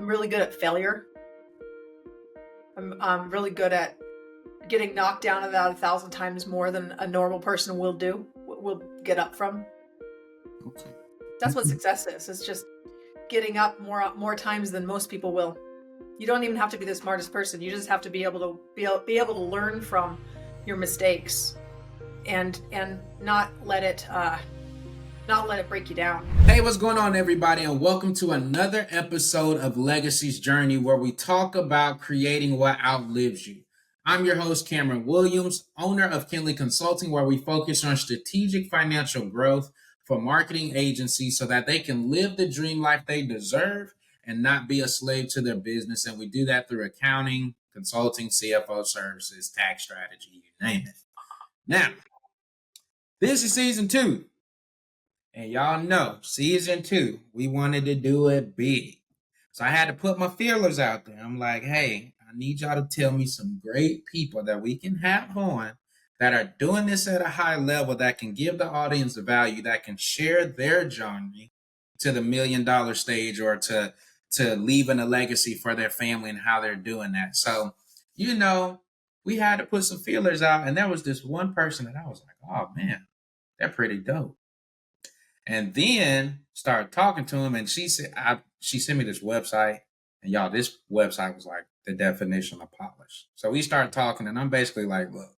I'm really good at failure. I'm really good at getting knocked down about 1,000 times more than a normal person will get up from. Okay. That's what success is. It's just getting up more times than most people will. You don't even have to be the smartest person. You just have to be able to learn from your mistakes and not let it break you down. Hey, what's going on, everybody, and welcome to another episode of Legacy's Journey, where we talk about creating what outlives you. I'm your host, Cameron Williams, owner of Kinley Consulting, where we focus on strategic financial growth for marketing agencies so that they can live the dream life they deserve and not be a slave to their business. And we do that through accounting, consulting, CFO services, tax strategy, you name it. Now, this is season 2. And y'all know, season 2, we wanted to do it big. So I had to put my feelers out there. I'm like, hey, I need y'all to tell me some great people that we can have on that are doing this at a high level, that can give the audience value, that can share their journey to the $1 million stage or to leaving a legacy for their family and how they're doing that. So, we had to put some feelers out. And there was this one person that I was like, oh, man, they're pretty dope. And then started talking to him, and she sent me this website, and y'all, this website was like the definition of polish. So we started talking, and I'm basically like, look,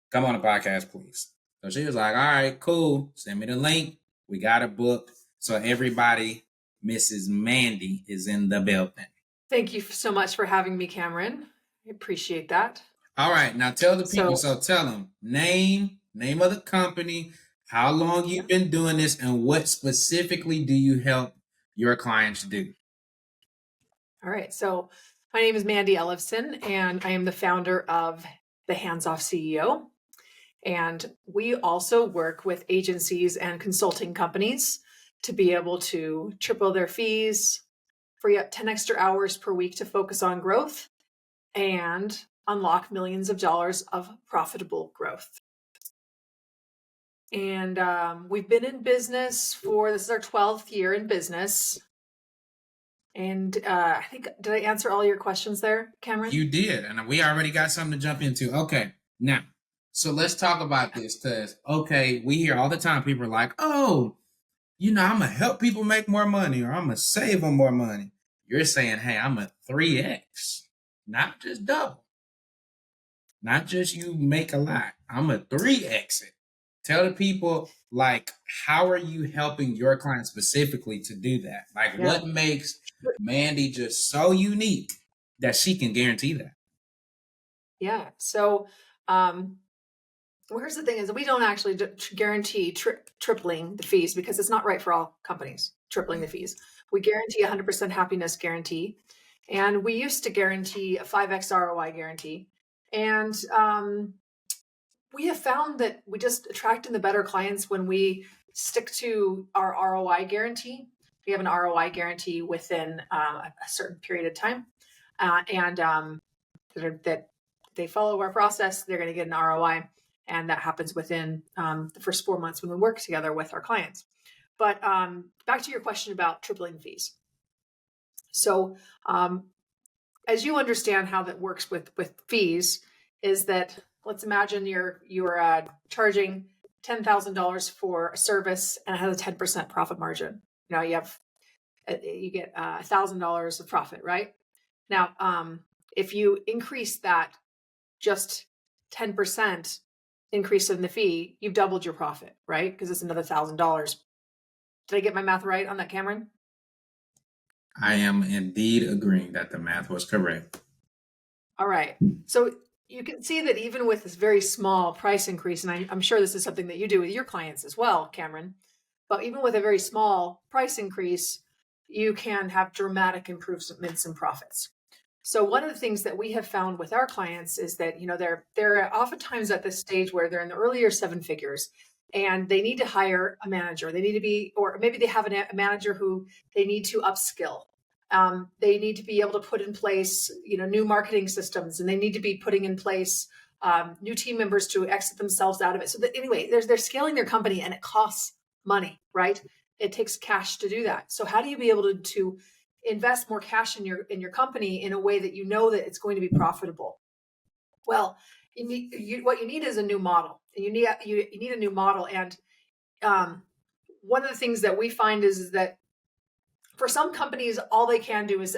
come on the podcast, please. So she was like, all right, cool. Send me the link. We got a book. So everybody, Mrs. Mandi is in the building. Thank you so much for having me, Cameron. I appreciate that. All right, now tell the people. So tell them name of the company, how long you've been doing this, and what specifically do you help your clients do? All right. So my name is Mandi Ellefson, and I am the founder of The Hands Off CEO. And we also work with agencies and consulting companies to be able to triple their fees, free up 10 extra hours per week to focus on growth, and unlock millions of dollars of profitable growth. And we've been in business this is our 12th year in business. And I think, did I answer all your questions there, Cameron? You did. And we already got something to jump into. Okay. Now, so let's talk about this. Because, okay, we hear all the time people are like, oh, I'm going to help people make more money, or I'm going to save them more money. You're saying, hey, I'm a 3X, not just double. Not just you make a lot. I'm a 3X it. Tell the people, like, how are you helping your clients specifically to do that? Like, what makes Mandi just so unique that she can guarantee that? Yeah. So, here's the thing is we don't actually guarantee tripling the fees, because it's not right for all companies, tripling the fees. We guarantee 100% happiness guarantee. And we used to guarantee a 5X ROI guarantee. And, we have found that we just attract in the better clients when we stick to our ROI guarantee. We have an ROI guarantee within a certain period of time, that they follow our process, they're going to get an ROI, and that happens within the first 4 months when we work together with our clients. But back to your question about tripling fees. So as you understand how that works with fees, is that, let's imagine you're charging $10,000 for a service and it has a 10% profit margin. Now you get $1,000 of profit, right? Now, if you increase that just 10% increase in the fee, you've doubled your profit, right? Because it's another $1,000. Did I get my math right on that, Cameron? I am indeed agreeing that the math was correct. All right. So you can see that even with this very small price increase, and I'm sure this is something that you do with your clients as well, Cameron, but even with a very small price increase, you can have dramatic improvements in profits. So one of the things that we have found with our clients is that, they're oftentimes at this stage where they're in the earlier 7 figures and they need to hire a manager. They need to be, or maybe they have a manager who they need to upskill. They need to be able to put in place, new marketing systems, and they need to be putting in place new team members to exit themselves out of it. So that, anyway, they're scaling their company, and it costs money, right? It takes cash to do that. So how do you be able to invest more cash in your company in a way that you know that it's going to be profitable? Well, what you need is a new model. You need a new model. And one of the things that we find is that for some companies, all they can do is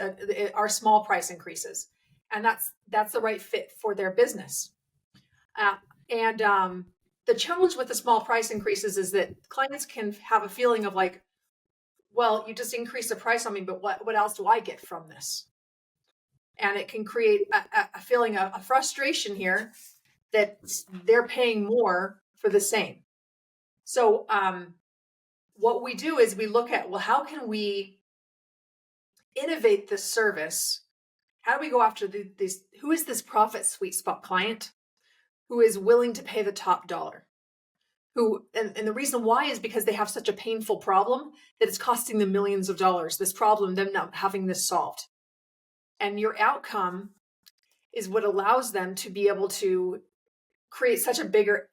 are small price increases, and that's the right fit for their business. And the challenge with the small price increases is that clients can have a feeling of like, well, you just increased the price on me, but what else do I get from this? And it can create a feeling of frustration here that they're paying more for the same. So what we do is we look at, well, how can we innovate this service? How do we go after these? Who is this profit sweet spot client who is willing to pay the top dollar? And the reason why is because they have such a painful problem that it's costing them millions of dollars, this problem, them not having this solved. And your outcome is what allows them to be able to create such a bigger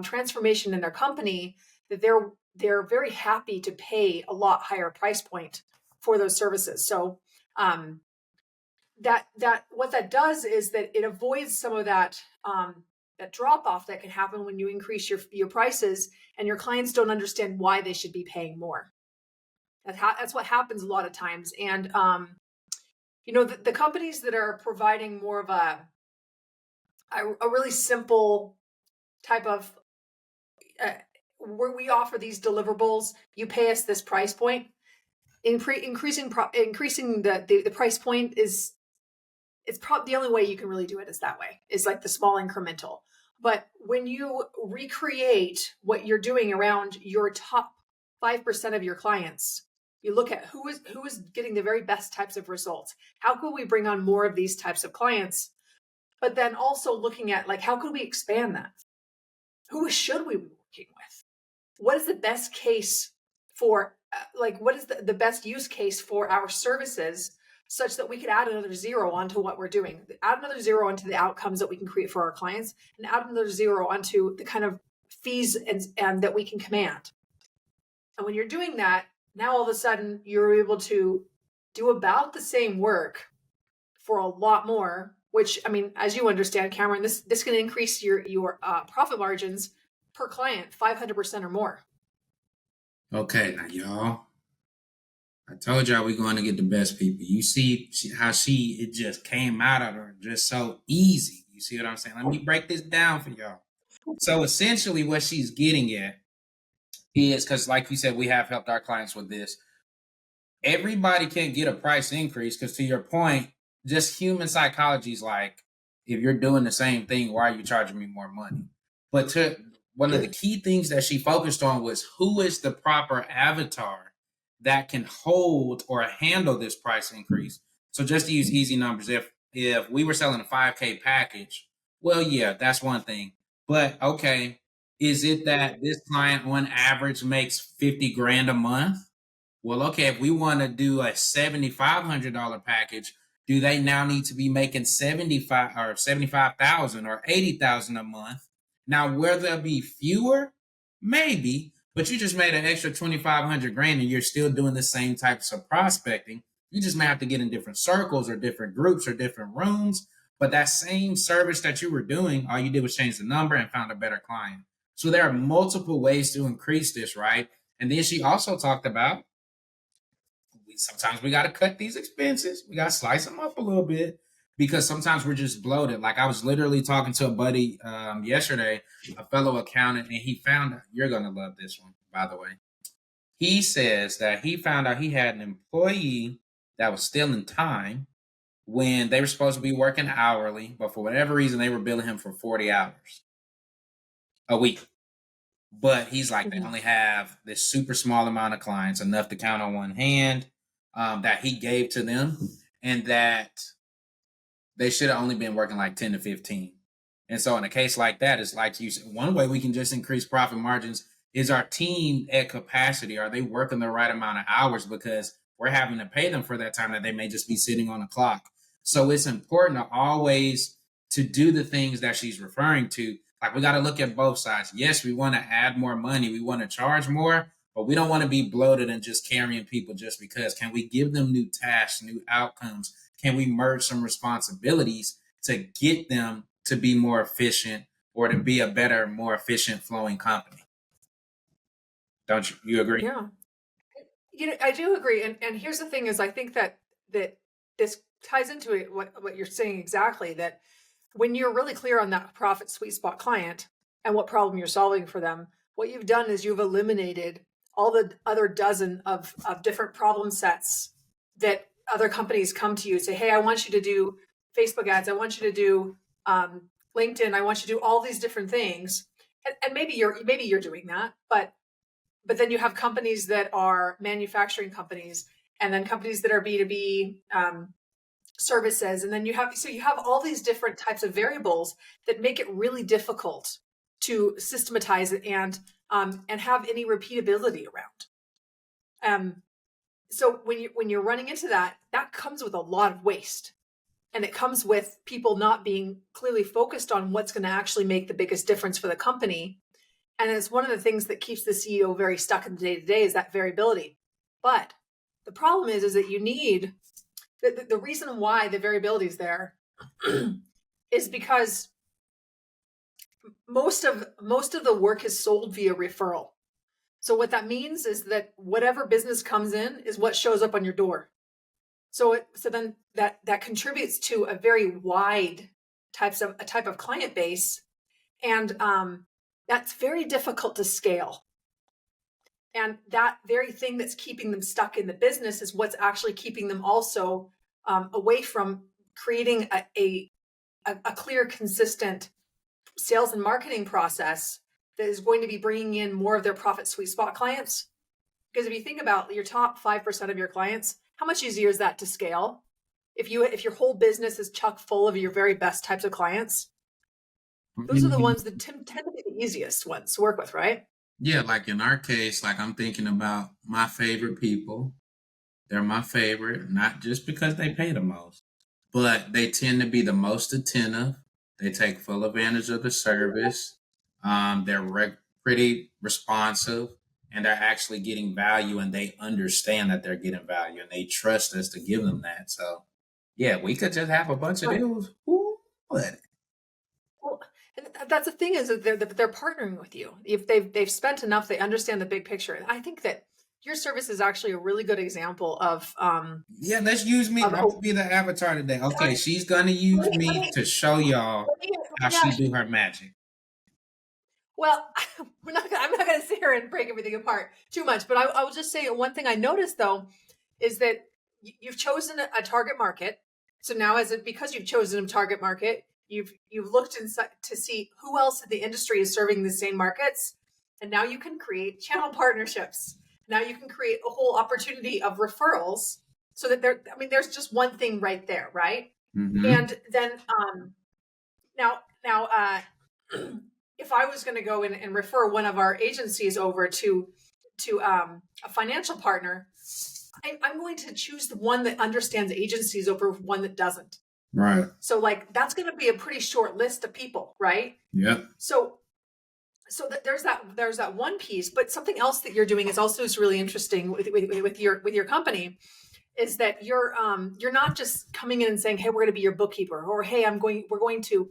transformation in their company that they're very happy to pay a lot higher price point for those services. So that what that does is that it avoids some of that that drop off that can happen when you increase your prices and your clients don't understand why they should be paying more. That's what happens a lot of times. And the companies that are providing more of a really simple type of where we offer these deliverables, you pay us this price point. Increasing the price point it's probably the only way you can really do it is that way. Is like the small incremental. But when you recreate what you're doing around your top 5% of your clients, you look at who is getting the very best types of results. How could we bring on more of these types of clients? But then also looking at like, how could we expand that? Who should we be working with? What is the best case for, what is the best use case for our services such that we could add another zero onto what we're doing, add another zero onto the outcomes that we can create for our clients, and add another zero onto the kind of fees and that we can command. And when you're doing that, now all of a sudden you're able to do about the same work for a lot more, which, I mean, as you understand, Cameron, this can increase your profit margins per client 500% or more. Okay, now y'all, I told y'all we're going to get the best people. You see how it just came out of her just so easy. You see what I'm saying? Let me break this down for y'all. So essentially what she's getting at is, because like you said, we have helped our clients with this. Everybody can't get a price increase because, to your point, just human psychology is like, if you're doing the same thing, why are you charging me more money? But one of the key things that she focused on was who is the proper avatar that can hold or handle this price increase. So just to use easy numbers, if we were selling a 5K package, well, yeah, that's one thing. But okay, is it that this client on average makes 50 grand a month? Well, okay, if we want to do a $7,500 package, do they now need to be making 75,000 or 80,000 a month? Now, will there be fewer? Maybe, but you just made an extra 2,500 grand and you're still doing the same types of prospecting. You just may have to get in different circles or different groups or different rooms. But that same service that you were doing, all you did was change the number and found a better client. So there are multiple ways to increase this, right? And then she also talked about sometimes we got to cut these expenses. We got to slice them up a little bit because sometimes we're just bloated. Like I was literally talking to a buddy yesterday, a fellow accountant, and he found out, you're going to love this one, by the way. He says that he found out he had an employee that was stealing time when they were supposed to be working hourly, but for whatever reason, they were billing him for 40 hours a week. But he's like, they only have this super small amount of clients, enough to count on one hand, that he gave to them, and that they should have only been working like 10 to 15. And so in a case like that, it's like you said, one way we can just increase profit margins is our team at capacity. Are they working the right amount of hours? Because we're having to pay them for that time that they may just be sitting on a clock. So it's important to always to do the things that she's referring to. Like we got to look at both sides. Yes, we want to add more money. We want to charge more, but we don't want to be bloated and just carrying people just because. Can we give them new tasks, new outcomes? Can we merge some responsibilities to get them to be more efficient or to be a better, more efficient flowing company? Don't you agree? Yeah. I do agree. And here's the thing is I think that this ties into it, what you're saying exactly, that when you're really clear on that profit sweet spot client and what problem you're solving for them, what you've done is you've eliminated all the other dozen of different problem sets that other companies come to you and say, hey, I want you to do Facebook ads. I want you to do LinkedIn. I want you to do all these different things. And maybe you're doing that, but then you have companies that are manufacturing companies, and then companies that are B2B services, and then you have all these different types of variables that make it really difficult to systematize it and have any repeatability around. So when you're running into that comes with a lot of waste, and it comes with people not being clearly focused on what's going to actually make the biggest difference for the company. And it's one of the things that keeps the CEO very stuck in the day-to-day is that variability. But the problem is that you need the reason why the variability is there is because most of the work is sold via referral. So what that means is that whatever business comes in is what shows up on your door. So then that contributes to a very wide type of client base, and that's very difficult to scale. And that very thing that's keeping them stuck in the business is what's actually keeping them also away from creating a clear, consistent sales and marketing process that is going to be bringing in more of their profit sweet spot clients. Because if you think about your top 5% of your clients, how much easier is that to scale? If your whole business is chock full of your very best types of clients, those are the ones that tend to be the easiest ones to work with, right? Yeah, like in our case, like I'm thinking about my favorite people. They're my favorite, not just because they pay the most, but they tend to be the most attentive. They take full advantage of the service. They're pretty responsive, and they're actually getting value, and they understand that they're getting value, and they trust us to give them that. So, yeah, we could just have a bunch of Right. deals. Ooh, but Well, and that's the thing is that they're partnering with you. If they've spent enough, they understand the big picture. And I think that your service is actually a really good example of yeah, let's use me. of I'm gonna be the avatar today. Okay, she's gonna use me to show y'all let how me she ask do you. her magic. Well, I'm not going to sit here and break everything apart too much, but I will just say one thing I noticed though is that you've chosen a target market. So now, because you've chosen a target market, you've looked inside to see who else in the industry is serving the same markets, and now you can create channel partnerships. Now you can create a whole opportunity of referrals, so that there's just one thing right there, right? Mm-hmm. And then now if I was going to go in and refer one of our agencies over to a financial partner, I'm going to choose the one that understands agencies over one that doesn't. Right. So like that's going to be a pretty short list of people, right? Yep. So there's that one piece, but something else that you're doing is really interesting with your company is that you're not just coming in and saying, hey, we're going to be your bookkeeper, or hey, we're going to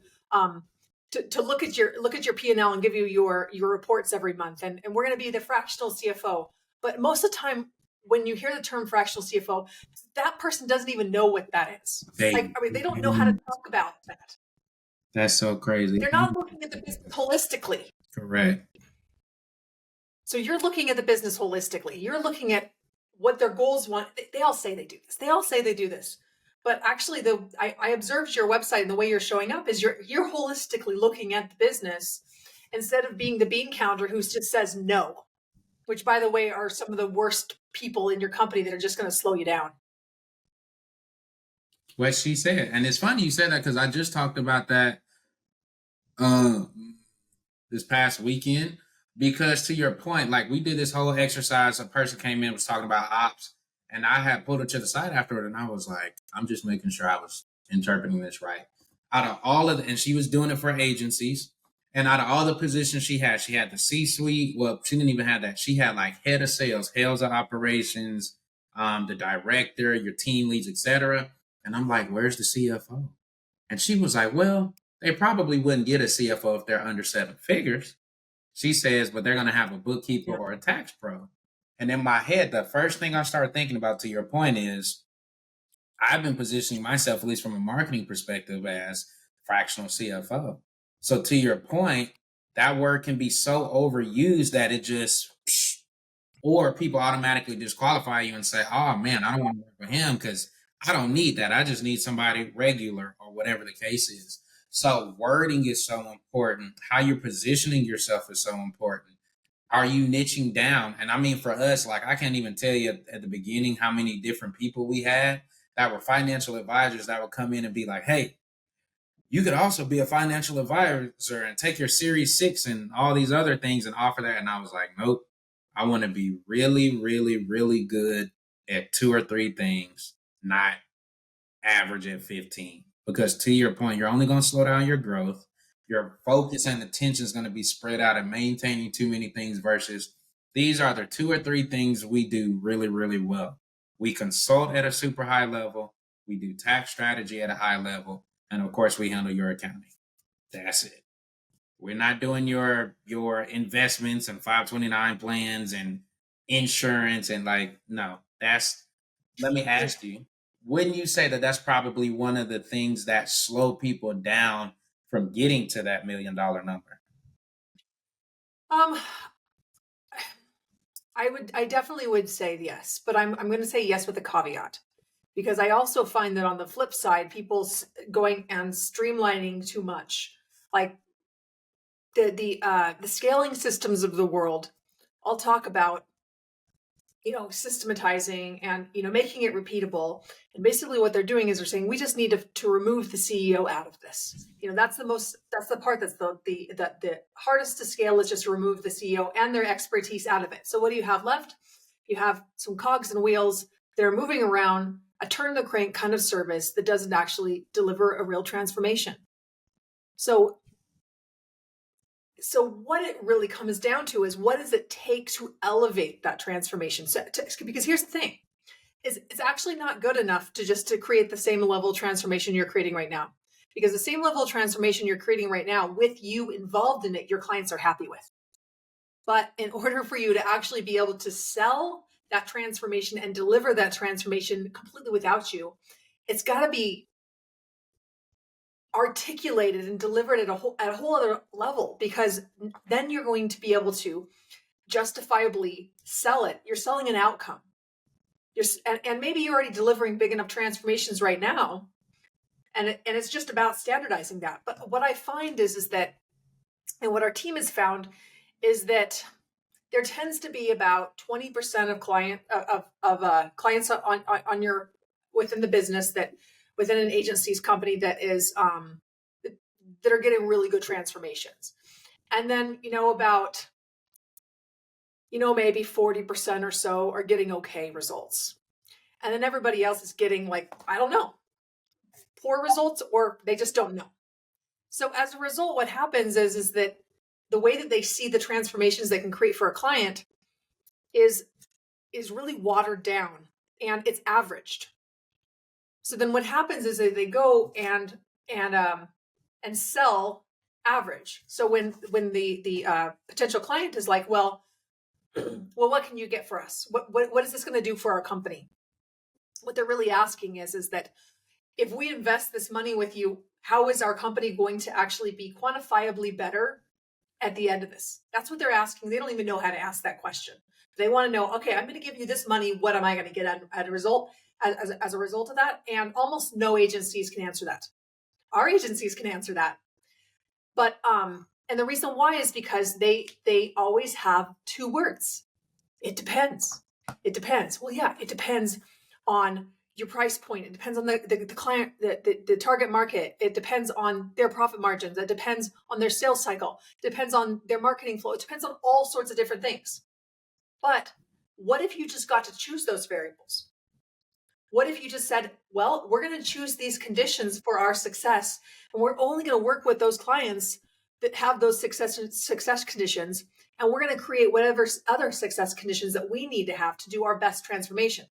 look at your P&L and give you your reports every month, and we're going to be the fractional CFO. But most of the time when you hear the term fractional CFO, that person doesn't even know what that is. They don't know how to talk about that. That's so crazy. They're not looking at the business holistically. Correct. So you're looking at the business holistically. You're looking at what their goals want. They all say they do this. They all say they do this. But actually, I observed your website and the way you're showing up is you're holistically looking at the business instead of being the bean counter who just says no, which, by the way, are some of the worst people in your company that are just going to slow you down. What she said. And it's funny you said that because I just talked about that this past weekend. Because to your point, like we did this whole exercise, a person came in, was talking about ops, and I had pulled her to the side afterward, and I was like, I'm just making sure I was interpreting this right. Out of all of and she was doing it for agencies. And out of all the positions she had the C-suite. Well, she didn't even have that. She had like head of sales, heads of operations, the director, your team leads, etc. And I'm like, where's the CFO? And she was like, well, they probably wouldn't get a CFO if they're under 7 figures. She says, but they're going to have a bookkeeper or a tax pro. And in my head, the first thing I started thinking about, to your point, is I've been positioning myself, at least from a marketing perspective, as fractional CFO. So to your point, that word can be so overused that it just, or people automatically disqualify you and say, oh man, I don't want to work with him because I don't need that. I just need somebody regular, or whatever the case is. So wording is so important. How you're positioning yourself is so important. Are you niching down? And I mean, for us, like, I can't even tell you at the beginning how many different people we had that were financial advisors that would come in and be like, hey, you could also be a financial advisor and take your Series 6 and all these other things and offer that. And I was like, nope, I want to be really, really, really good at 2 or 3 things, not average at 15. Because to your point, you're only going to slow down your growth. Your focus and attention is going to be spread out and maintaining too many things, versus these are the 2 or 3 things we do really, really well. We consult at a super high level. We do tax strategy at a high level. And of course, we handle your accounting. That's it. We're not doing your investments and 529 plans and insurance and, like, no. Let me ask you, wouldn't you say that that's probably one of the things that slow people down from getting to that $1 million number? I definitely would say yes, but I'm going to say yes with a caveat, because I also find that on the flip side, people going and streamlining too much, like the scaling systems of the world. I'll talk about, systematizing and, making it repeatable. And basically what they're doing is they're saying, we just need to remove the CEO out of this. That's the part that's the hardest to scale, is just to remove the CEO and their expertise out of it. So what do you have left? You have some cogs and wheels that are moving around, a turn the crank kind of service that doesn't actually deliver a real transformation. So what it really comes down to is, what does it take to elevate that transformation? Because here's the thing, is it's actually not good enough to create the same level of transformation you're creating right now. Because the same level of transformation you're creating right now, with you involved in it, your clients are happy with. But in order for you to actually be able to sell that transformation and deliver that transformation completely without you, it's got to be articulated and delivered at a whole other level, because then you're going to be able to justifiably sell it. You're selling an outcome. And maybe you're already delivering big enough transformations right now, and it's just about standardizing that. But what I find is that, and what our team has found, is that there tends to be about 20% of clients on your, within the business, that within an agency's company, that is that are getting really good transformations. And then, about, maybe 40% or so are getting okay results. And then everybody else is getting, like, I don't know, poor results, or they just don't know. So as a result, what happens is that the way that they see the transformations they can create for a client is really watered down, and it's averaged. So then what happens is that they go and sell average. So when the potential client is like, well, what can you get for us? What is this going to do for our company? What they're really asking is that, if we invest this money with you, how is our company going to actually be quantifiably better at the end of this? That's what they're asking. They don't even know how to ask that question. They want to know, okay, I'm going to give you this money. What am I going to get as a result of that? And almost no agencies can answer that. Our agencies can answer that. But and the reason why is because they always have 2 words. It depends. It depends. Well, yeah, it depends on your price point. It depends on the client, the target market. It depends on their profit margins. It depends on their sales cycle. It depends on their marketing flow. It depends on all sorts of different things. But what if you just got to choose those variables? What if you just said, well, we're going to choose these conditions for our success, and we're only going to work with those clients that have those success conditions, and we're going to create whatever other success conditions that we need to have to do our best transformation.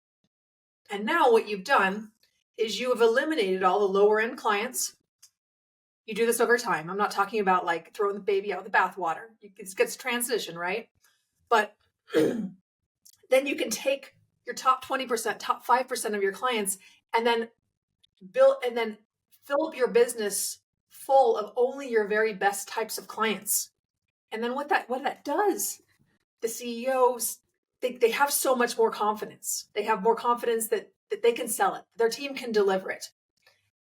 And now what you've done is you have eliminated all the lower end clients. You do this over time. I'm not talking about like throwing the baby out with the bathwater. It gets transition, right? But then you can take your top 20%, top 5% of your clients, and then fill up your business full of only your very best types of clients. And then what that does, the CEOs, they have so much more confidence. They have more confidence that they can sell it. Their team can deliver it.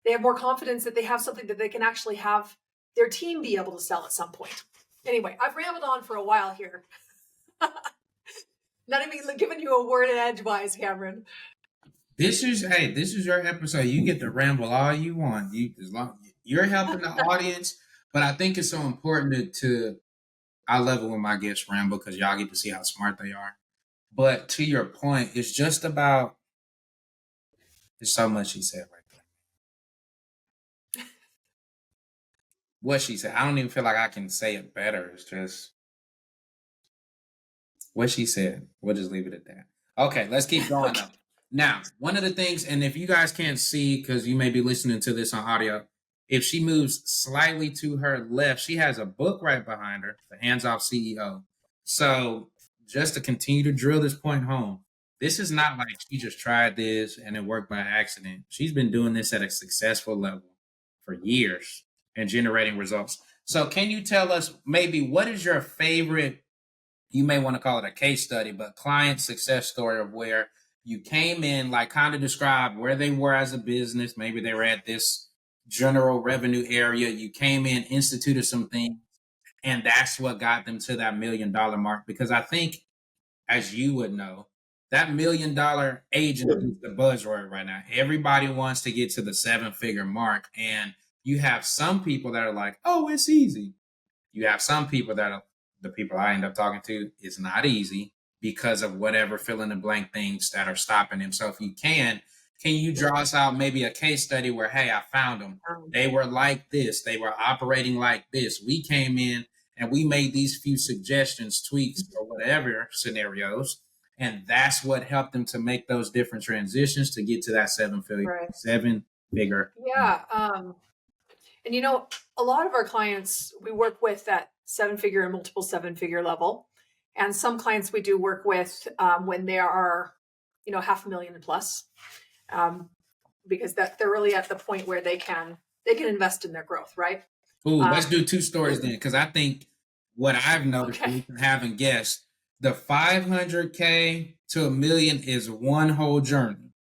They have more confidence that they have something that they can actually have their team be able to sell at some point. Anyway, I've rambled on for a while here. Not even giving you a word edgewise, Cameron. This is your episode. You get to ramble all you want. You're helping the audience, but I think it's so important I love it when my guests ramble because y'all get to see how smart they are. But to your point, it's just about, there's so much she said right there. What she said, I don't even feel like I can say it better. It's just what she said. We'll just leave it at that. Okay, let's keep going though. Now, one of the things, and if you guys can't see, because you may be listening to this on audio, if she moves slightly to her left, she has a book right behind her, The Hands Off CEO. So just to continue to drill this point home, this is not like she just tried this and it worked by accident. She's been doing this at a successful level for years and generating results. So can you tell us maybe what is your favorite, you may want to call it a case study, but client success story of where you came in, like kind of describe where they were as a business. Maybe they were at this general revenue area. You came in, instituted some things, and that's what got them to that $1 million mark. Because I think, as you would know, that $1 million agent is the buzzword right now. Everybody wants to get to the 7-figure mark. And you have some people that are like, oh, it's easy. You have some people that are, the people I end up talking to, it's not easy because of whatever fill in the blank things that are stopping them. So if you can you draw us out maybe a case study where, hey, I found them. They were like this. They were operating like this. We came in and we made these few suggestions, tweaks, or whatever scenarios. And that's what helped them to make those different transitions to get to that 7-figure. Yeah. And a lot of our clients we work with at 7-figure and multiple 7-figure level. And some clients we do work with when they are, $500,000 plus, because they're really at the point where they can invest in their growth, right? Ooh, let's do 2 stories then, because I think what I've noticed from having guests, the 500K to $1 million is one whole journey.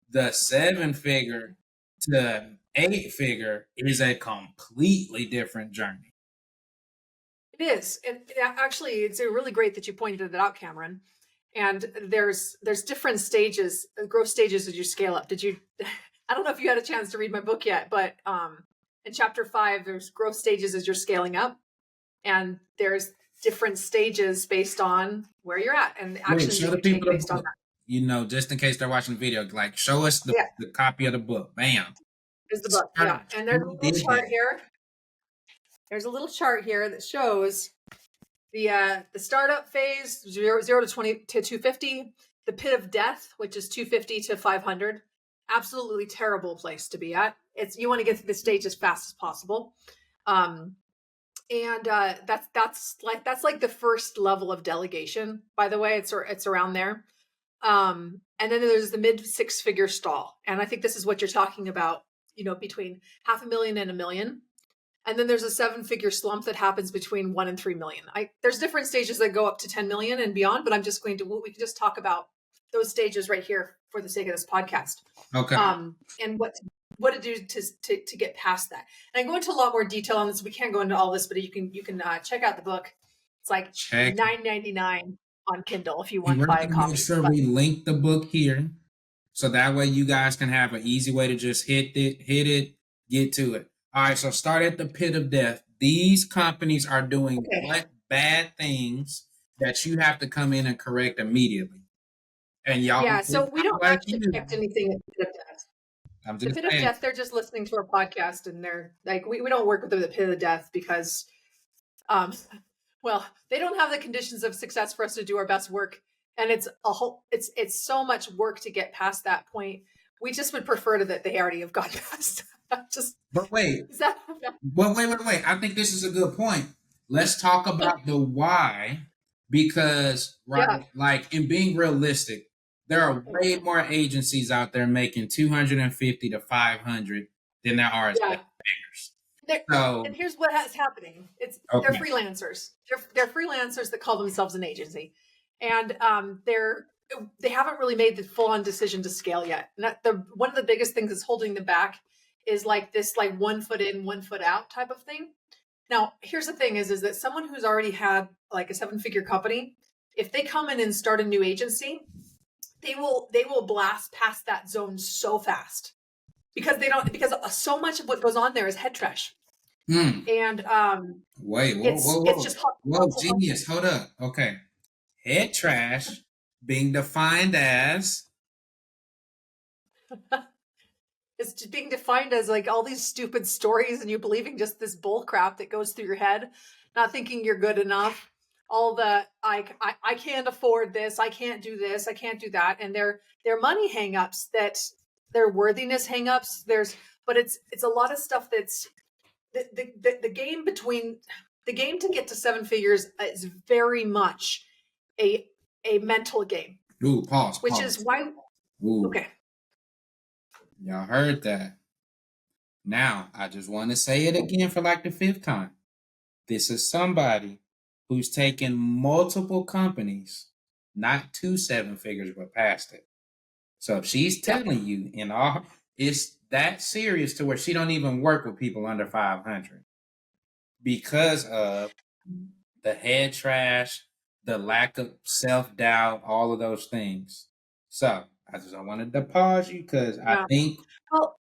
The 7-figure to 8-figure is a completely different journey. It is. And actually, it's really great that you pointed it out, Cameron. And there's different stages, growth stages as you scale up. I don't know if you had a chance to read my book yet, but in chapter 5, there's growth stages as you're scaling up. And there's different stages based on where you're at and the actions you take based on that. Just in case they're watching the video, like show us the copy of the book. Bam. There's the book. Yeah. And there's a little chart here. There's a little chart here that shows the startup phase, 0 to 20 to 250, the pit of death, which is 250 to 500. Absolutely terrible place to be at. You want to get to this stage as fast as possible. And that's like the first level of delegation, by the way. It's around there. And then there's the mid 6-figure stall. And I think this is what you're talking about, between $500,000 and $1 million. And then there's a 7-figure slump that happens between 1 and 3 million. There's different stages that go up to 10 million and beyond, but we can just talk about those stages right here for the sake of this podcast. Okay. And what to do to get past that. And I go into a lot more detail on this. We can't go into all this, but you can check out the book. It's like $9.99 on Kindle if you want to buy a copy. Make sure we link the book here, so that way you guys can have an easy way to just hit it, get to it. All right, so start at the pit of death. These companies are doing what bad things that you have to come in and correct immediately. And y'all, yeah. So we don't actually correct anything at the pit of death. The pit of death, they're just listening to our podcast, and they're like, we don't work with the pit of death because Um, well, they don't have the conditions of success for us to do our best work, and it's so much work to get past that point. We just would prefer to that they already have gone past. Just But wait, is that wait. I think this is a good point. Let's talk about the why, because yeah. right, like in being realistic, there are way more agencies out there making 250 to 500 than there are Yeah. figures. They're, So and here's what has happening. They're okay, freelancers. They're freelancers that call themselves an agency, and they haven't really made the full on decision to scale yet. And the one of the biggest things that's holding them back is like this like 1 foot in, 1 foot out type of thing. Now, here's the thing: is that someone who's already had like a 7-figure company, if they come in and start a new agency, they will blast past that zone so fast because they don't because so much of what goes on there is head trash. And wait, it's just whoa, genius, hold up. Okay, head trash being defined as it's just being defined as like all these stupid stories and you believing just this bull crap that goes through your head, not thinking you're good enough. All the I can't afford this, I can't do this, I can't do that, and their money hangups, that their worthiness hangups. But it's a lot of stuff that's the game between the game to get to 7 figures is very much a a mental game, ooh, pause, which is pause. why Ooh, okay. y'all heard that. Now, I just want to say it again for like the fifth time. This is somebody who's taken multiple companies, not to 7 figures, but past it. So if she's Yeah. telling you in all, it's that serious to where she don't even work with people under 500 because of the head trash, the lack of self-doubt, all of those things. So I just wanted to pause you because I Yeah. think Well,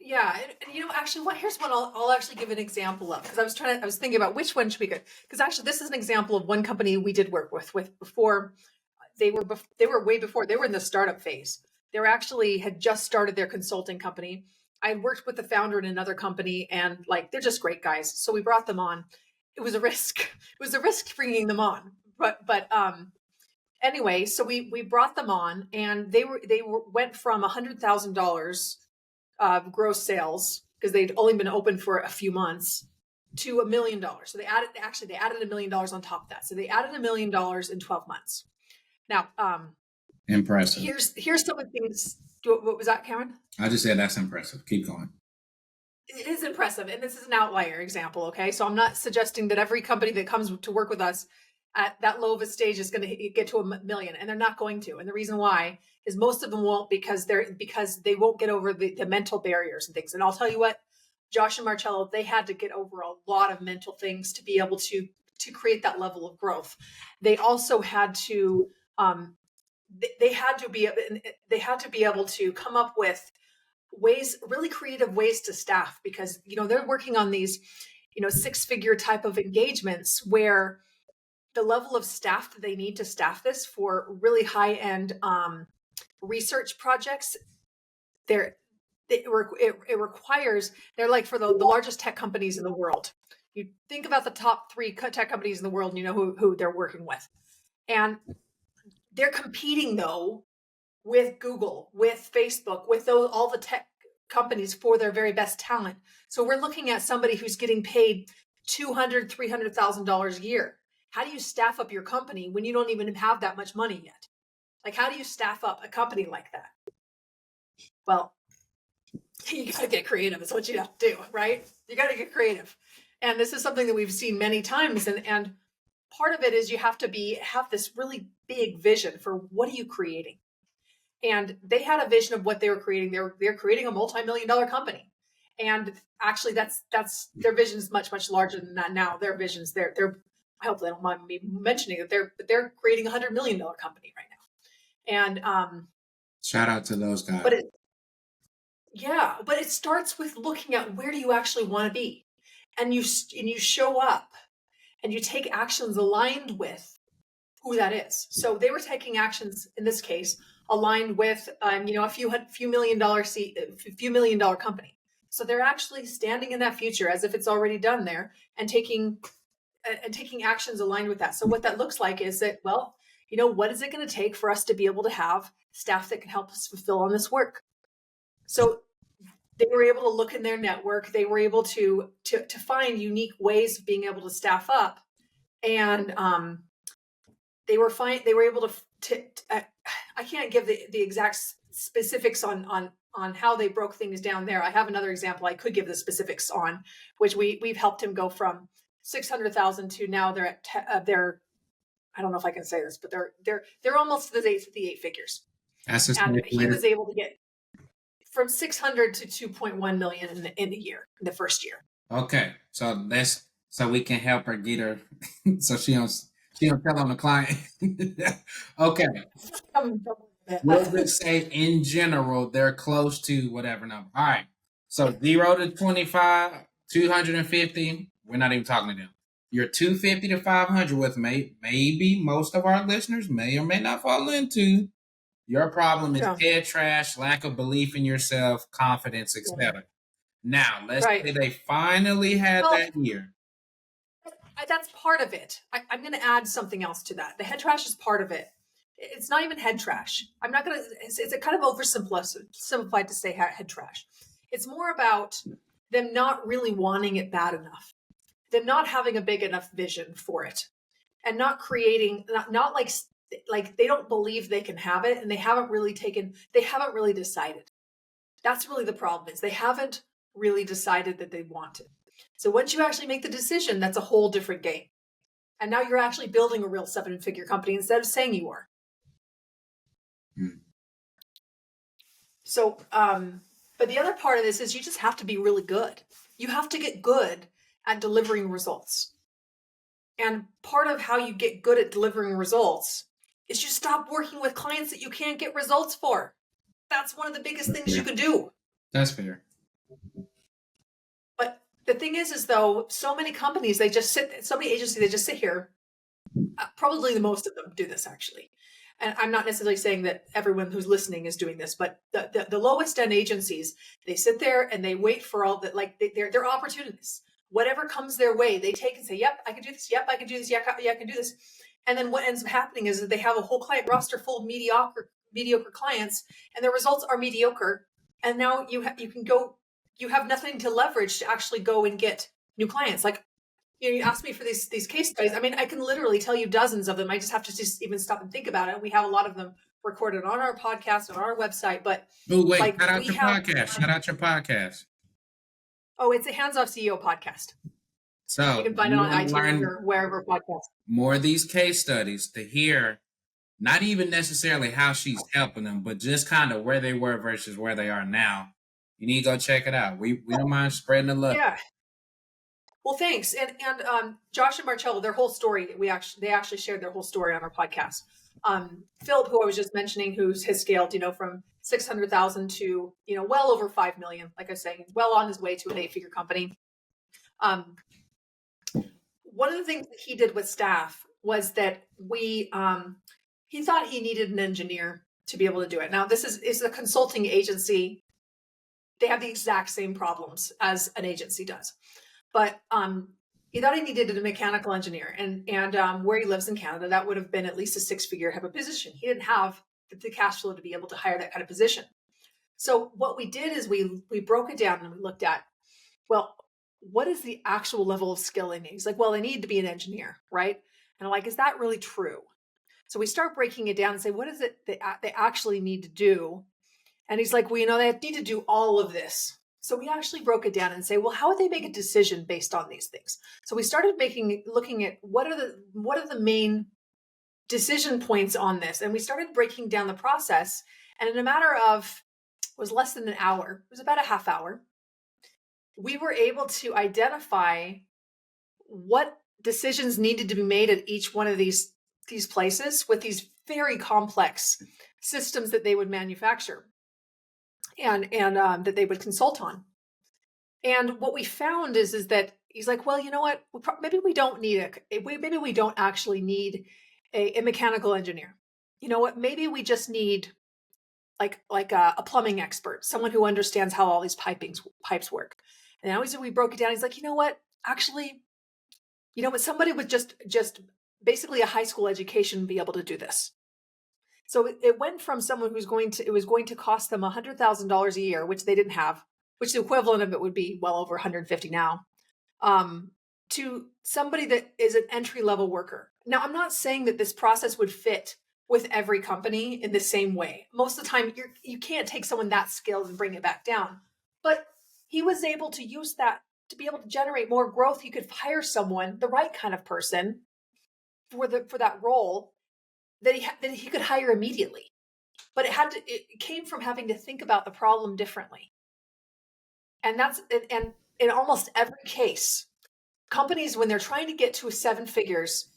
yeah, and actually, here's what I'll actually give an example of, because I was thinking about which one should be good, because actually this is an example of one company we did work with before. They were way before, they were in the startup phase. They were actually had just started their consulting company. I had worked with the founder in another company, and like they're just great guys, so we brought them on. It was a risk. It was a risk bringing them on, but anyway, so we brought them on, and they went from $100,000 gross sales, because they'd only been open for a few months, to $1 million. So they added $1 million on top of that. So they added $1 million in 12 months. Now, impressive. here's some of the things. What was that, Cameron? I just said that's impressive. Keep going. It is impressive, and this is an outlier example. Okay, so I'm not suggesting that every company that comes to work with us at that low of a stage is going to get to a million, and they're not going to. And the reason why is most of them won't, because they won't get over the mental barriers and things. And I'll tell you what, Josh and Marcello, they had to get over a lot of mental things to be able to create that level of growth. They also had to they had to be able to come up with really creative ways to staff, because they're working on these 6-figure type of engagements where the level of staff that they need to staff this for really high end research projects, there it requires, they're like for the largest tech companies in the world. You think about the top 3 tech companies in the world, and you know who they're working with, and they're competing though with Google, with Facebook, with all the tech companies for their very best talent. So we're looking at somebody who's getting paid $200,000, $300,000 a year. How do you staff up your company when you don't even have that much money yet? Like, how do you staff up a company like that? Well, you got to get creative. Is what you have to do, right? You got to get creative. And this is something that we've seen many times. And part of it is you have to have this really big vision for what are you creating. And they had a vision of what they were creating. They're creating a multi-million-dollar company, and actually, that's their vision is much larger than that now. Their visions, they're I hope they don't mind me mentioning that they're creating $100 million company right now. And Shout out to those guys. but it starts with looking at where do you actually want to be, and you show up, and you take actions aligned with who that is. So they were taking actions in this case aligned with a few $1 million company. So they're actually standing in that future as if it's already done there and taking actions aligned with that. So what that looks like is that, well, what is it going to take for us to be able to have staff that can help us fulfill on this work? So they were able to look in their network. They were able to find unique ways of being able to staff up, and they were able to I can't give the exact specifics on how they broke things down there. I have another example I could give the specifics on, which we've helped him go from 600,000 to now they're at they're, I don't know if I can say this, but they're almost to the eight figures. That's just And he was able to get from 600 to 2.1 million in a year, in the first year. Okay, so we can help her get her, so she don't tell on the client. Okay, we'll just say in general they're close to whatever number. All right, so 0 to 25, 250. We're not even talking to them. You're 250 to 500 with maybe most of our listeners may or may not fall into. Your problem is head trash, lack of belief in yourself, confidence, etc. Now, let's say they finally had that year. That's part of it. I'm going to add something else to that. The head trash is part of it. It's not even head trash. I'm not going to, it's a kind of oversimplified to say head trash. It's more about them not really wanting it bad enough, them not having a big enough vision for it, and not creating, not like they don't believe they can have it, and they haven't really decided. That's really the problem, is they haven't really decided that they want it. So once you actually make the decision, that's a whole different game. And now you're actually building a real 7-figure company instead of saying you are. So, but the other part of this is you just have to be really good. You have to get good at delivering results. And part of how you get good at delivering results is you stop working with clients that you can't get results for. That's one of the biggest things you can do. That's fair. But the thing is though, so many companies, so many agencies, they just sit here. Probably the most of them do this, actually. And I'm not necessarily saying that everyone who's listening is doing this, but the lowest end agencies, they sit there and they wait for all that, like they're opportunities. Whatever comes their way, they take and say, yep, I can do this. Yep, I can do this. Yeah, I can do this. And then what ends up happening is that they have a whole client roster full of mediocre clients, and their results are mediocre. And now you have nothing to leverage to actually go and get new clients. Like, you asked me for these case studies. I mean, I can literally tell you dozens of them. I just have to just even stop and think about it. We have a lot of them recorded on our podcast, on our website. But shout out your podcast. Shout out your podcast. Oh, it's a Hands Off CEO podcast. So you can find it on iTunes or wherever podcast. More of these case studies to hear, not even necessarily how she's helping them, but just kind of where they were versus where they are now. You need to go check it out. We don't mind spreading the love. Yeah. Well, thanks. And Josh and Marcello, their whole story, they actually shared their whole story on our podcast. Philip, who I was just mentioning, has scaled, from 600,000 to, well over 5 million, like I was saying, well on his way to an 8-figure company. One of the things that he did with staff was that he thought he needed an engineer to be able to do it. Now, this is a consulting agency. They have the exact same problems as an agency does. But he thought he needed a mechanical engineer, and where he lives in Canada, that would have been at least a 6-figure type of position. He didn't have the cash flow to be able to hire that kind of position. So what we did is we broke it down and we looked at, well, what is the actual level of skill they need? He's like, well, they need to be an engineer, right? And I'm like, is that really true? So we start breaking it down and say, what is it they actually need to do? And he's like, well, they need to do all of this. So we actually broke it down and say, well, how would they make a decision based on these things? So we started looking at what are the main decision points on this, and we started breaking down the process. And in a matter of, it was less than an hour, it was about a half hour, we were able to identify what decisions needed to be made at each one of these places with these very complex systems that they would manufacture and that they would consult on. And what we found is that he's like, well, you know what? Maybe we don't actually need a mechanical engineer. You know what? Maybe we just need like a plumbing expert, someone who understands how all these pipes work. And always we broke it down. He's like, you know what? Actually, you know what? Somebody with just basically a high school education would be able to do this. So it went from someone who's it was going to cost them $100,000 a year, which they didn't have, which the equivalent of it would be well over 150 now, to somebody that is an entry level worker. Now, I'm not saying that this process would fit with every company in the same way. Most of the time, you can't take someone that skilled and bring it back down. But he was able to use that to be able to generate more growth. He could hire someone, the right kind of person, for that role that he could hire immediately. But it came from having to think about the problem differently. And that's and in almost every case, companies, when they're trying to get to 7 figures,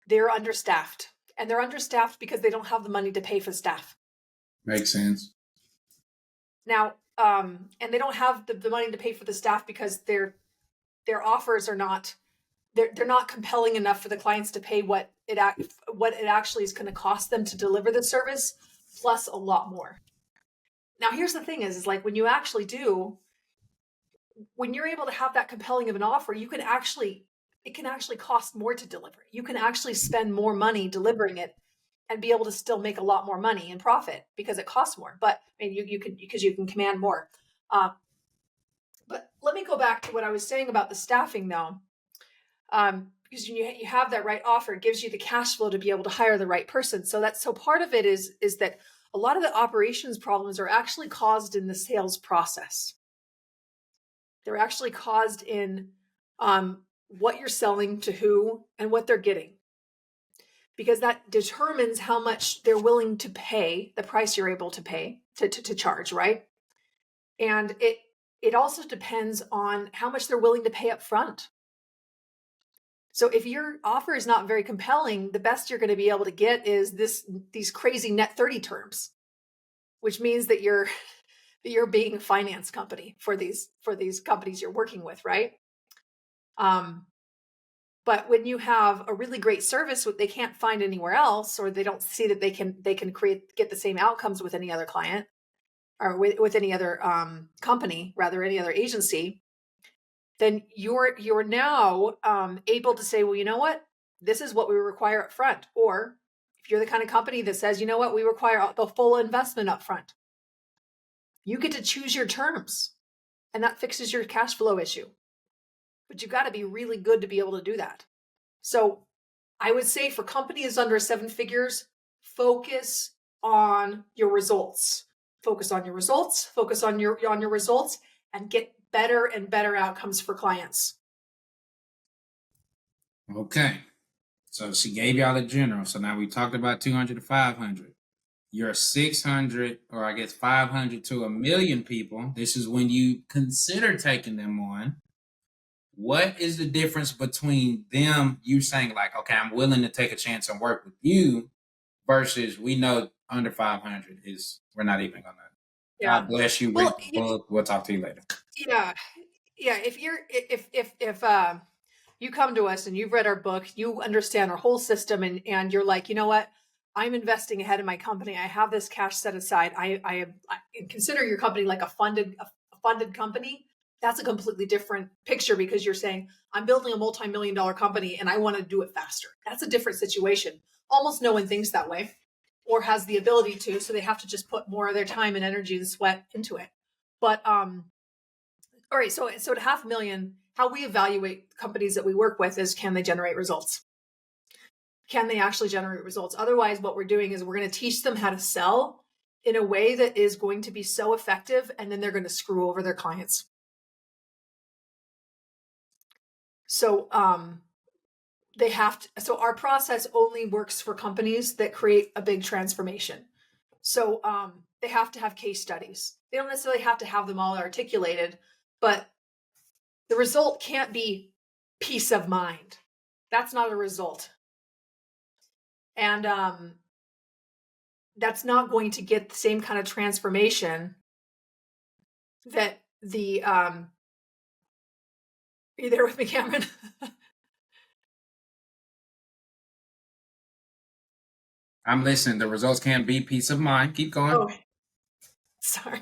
they're understaffed. And they're understaffed because they don't have the money to pay for staff. Makes sense. Now, and they don't have the money to pay for the staff because their offers are not they're not compelling enough for the clients to pay what it actually is going to cost them to deliver the service, plus a lot more. Now, here's the thing: is like when you're able to have that compelling of an offer, it can actually cost more to deliver. You can actually spend more money delivering it and be able to still make a lot more money and profit because it costs more. But you can command more. But let me go back to what I was saying about the staffing, though. Because you have that right offer, it gives you the cash flow to be able to hire the right person. So part of it is that a lot of the operations problems are actually caused in the sales process. They're actually caused in what you're selling to who and what they're getting, because that determines how much they're willing to pay, the price you're able to pay to charge, right? And it also depends on how much they're willing to pay up front. So if your offer is not very compelling, the best you're going to be able to get is these crazy net 30 terms, which means that you're being a finance company for these companies you're working with, right? But when you have a really great service what they can't find anywhere else, or they don't see that they can get the same outcomes with any other client, or with any other company, rather any other agency, then you're now able to say, well, you know what, this is what we require up front. Or if you're the kind of company that says, you know what, we require the full investment up front, you get to choose your terms, and that fixes your cash flow issue. But you've got to be really good to be able to do that. So I would say for companies under 7 figures, focus on your results. Focus on your results, focus on your results, and get better and better outcomes for clients. Okay. So she gave y'all a general. So now we talked about 200 to 500. You're 600, or I guess 500 to 1 million people. This is when you consider taking them on. What is the difference between them, you saying like, okay, I'm willing to take a chance and work with you, versus we know under 500 we're not even gonna. Yeah. God bless you. Read the book. We'll talk to you later. Yeah. If you come to us and you've read our book, you understand our whole system, and you're like, you know what, I'm investing ahead in my company. I have this cash set aside. I consider your company like a funded company. That's a completely different picture, because you're saying, I'm building a multi-million-dollar company and I want to do it faster. That's a different situation. Almost no one thinks that way or has the ability to, so they have to just put more of their time and energy and sweat into it. But all right, so at 500,000, how we evaluate companies that we work with is, can they generate results? Can they actually generate results? Otherwise, what we're doing is we're going to teach them how to sell in a way that is going to be so effective, and then they're going to screw over their clients. So so our process only works for companies that create a big transformation. So they have to have case studies. They don't necessarily have to have them all articulated, but the result can't be peace of mind. That's not a result. And that's not going to get the same kind of transformation that the are you there with me, Cameron? I'm listening. The results can't be peace of mind. Keep going. Oh, Sorry.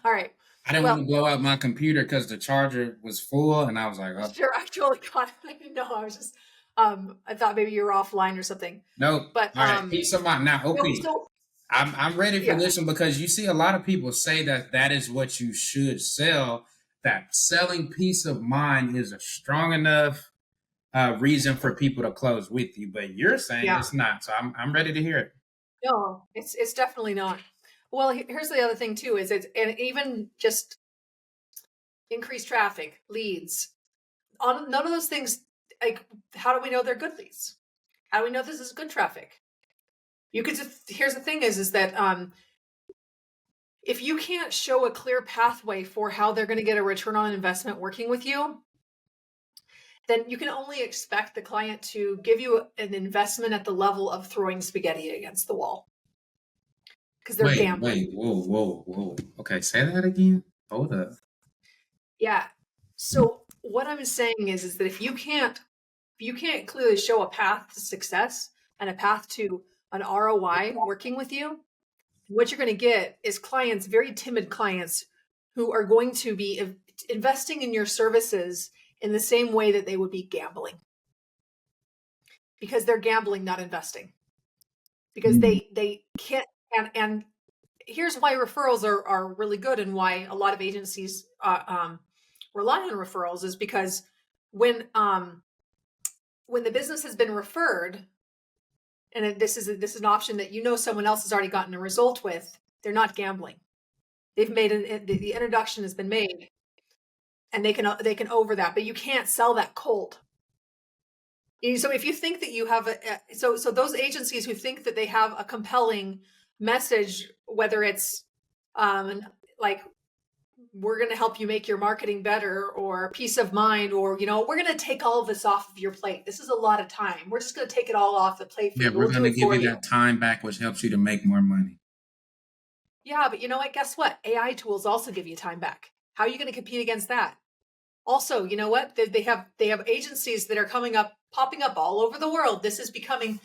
All right. I didn't want Well, to blow out my computer because the charger was full, and I was like, oh, sure. I totally got it. I didn't know. I was just, I thought maybe you were offline or something. nope. But, All right, peace of mind. Now, no, okay, so I'm ready for yeah, this one because you see a lot of people say that that is what you should sell. That selling peace of mind is a strong enough reason for people to close with you, but you're saying yeah. it's not. So I'm ready to hear it. No, it's definitely not. Well, here's the other thing too, is it's, and even just increased traffic, leads, on none of those things, like, how do we know they're good leads? How do we know this is good traffic? You could just, here's the thing is that, if you can't show a clear pathway for how they're going to get a return on investment working with you, then you can only expect the client to give you an investment at the level of throwing spaghetti against the wall because they're gambling. Whoa. Okay, say that again. Hold up. Yeah. So what I'm saying is that if you can't clearly show a path to success and a path to an ROI working with you, what you're going to get is clients, very timid clients, who are going to be investing in your services in the same way that they would be gambling, because they're gambling, not investing, because Mm. they can't. And here's why referrals are really good, and why a lot of agencies rely on referrals, is because when the business has been referred, and this is an option that someone else has already gotten a result with, they're not gambling. They've made the introduction has been made, and they can over that, but you can't sell that cold. So if you think that you have so those agencies who think that they have a compelling message, whether it's like, we're going to help you make your marketing better, or peace of mind, or we're going to take all of this off of your plate. This is a lot of time. We're just going to take it all off the plate for Yeah, you. we're We'll do gonna it give for you you. that time back, which helps you to make more money. Yeah, but you know what? Guess what? AI tools also give you time back. How are you going to compete against that? Also, you know what? They have agencies that are popping up all over the world. This is becoming,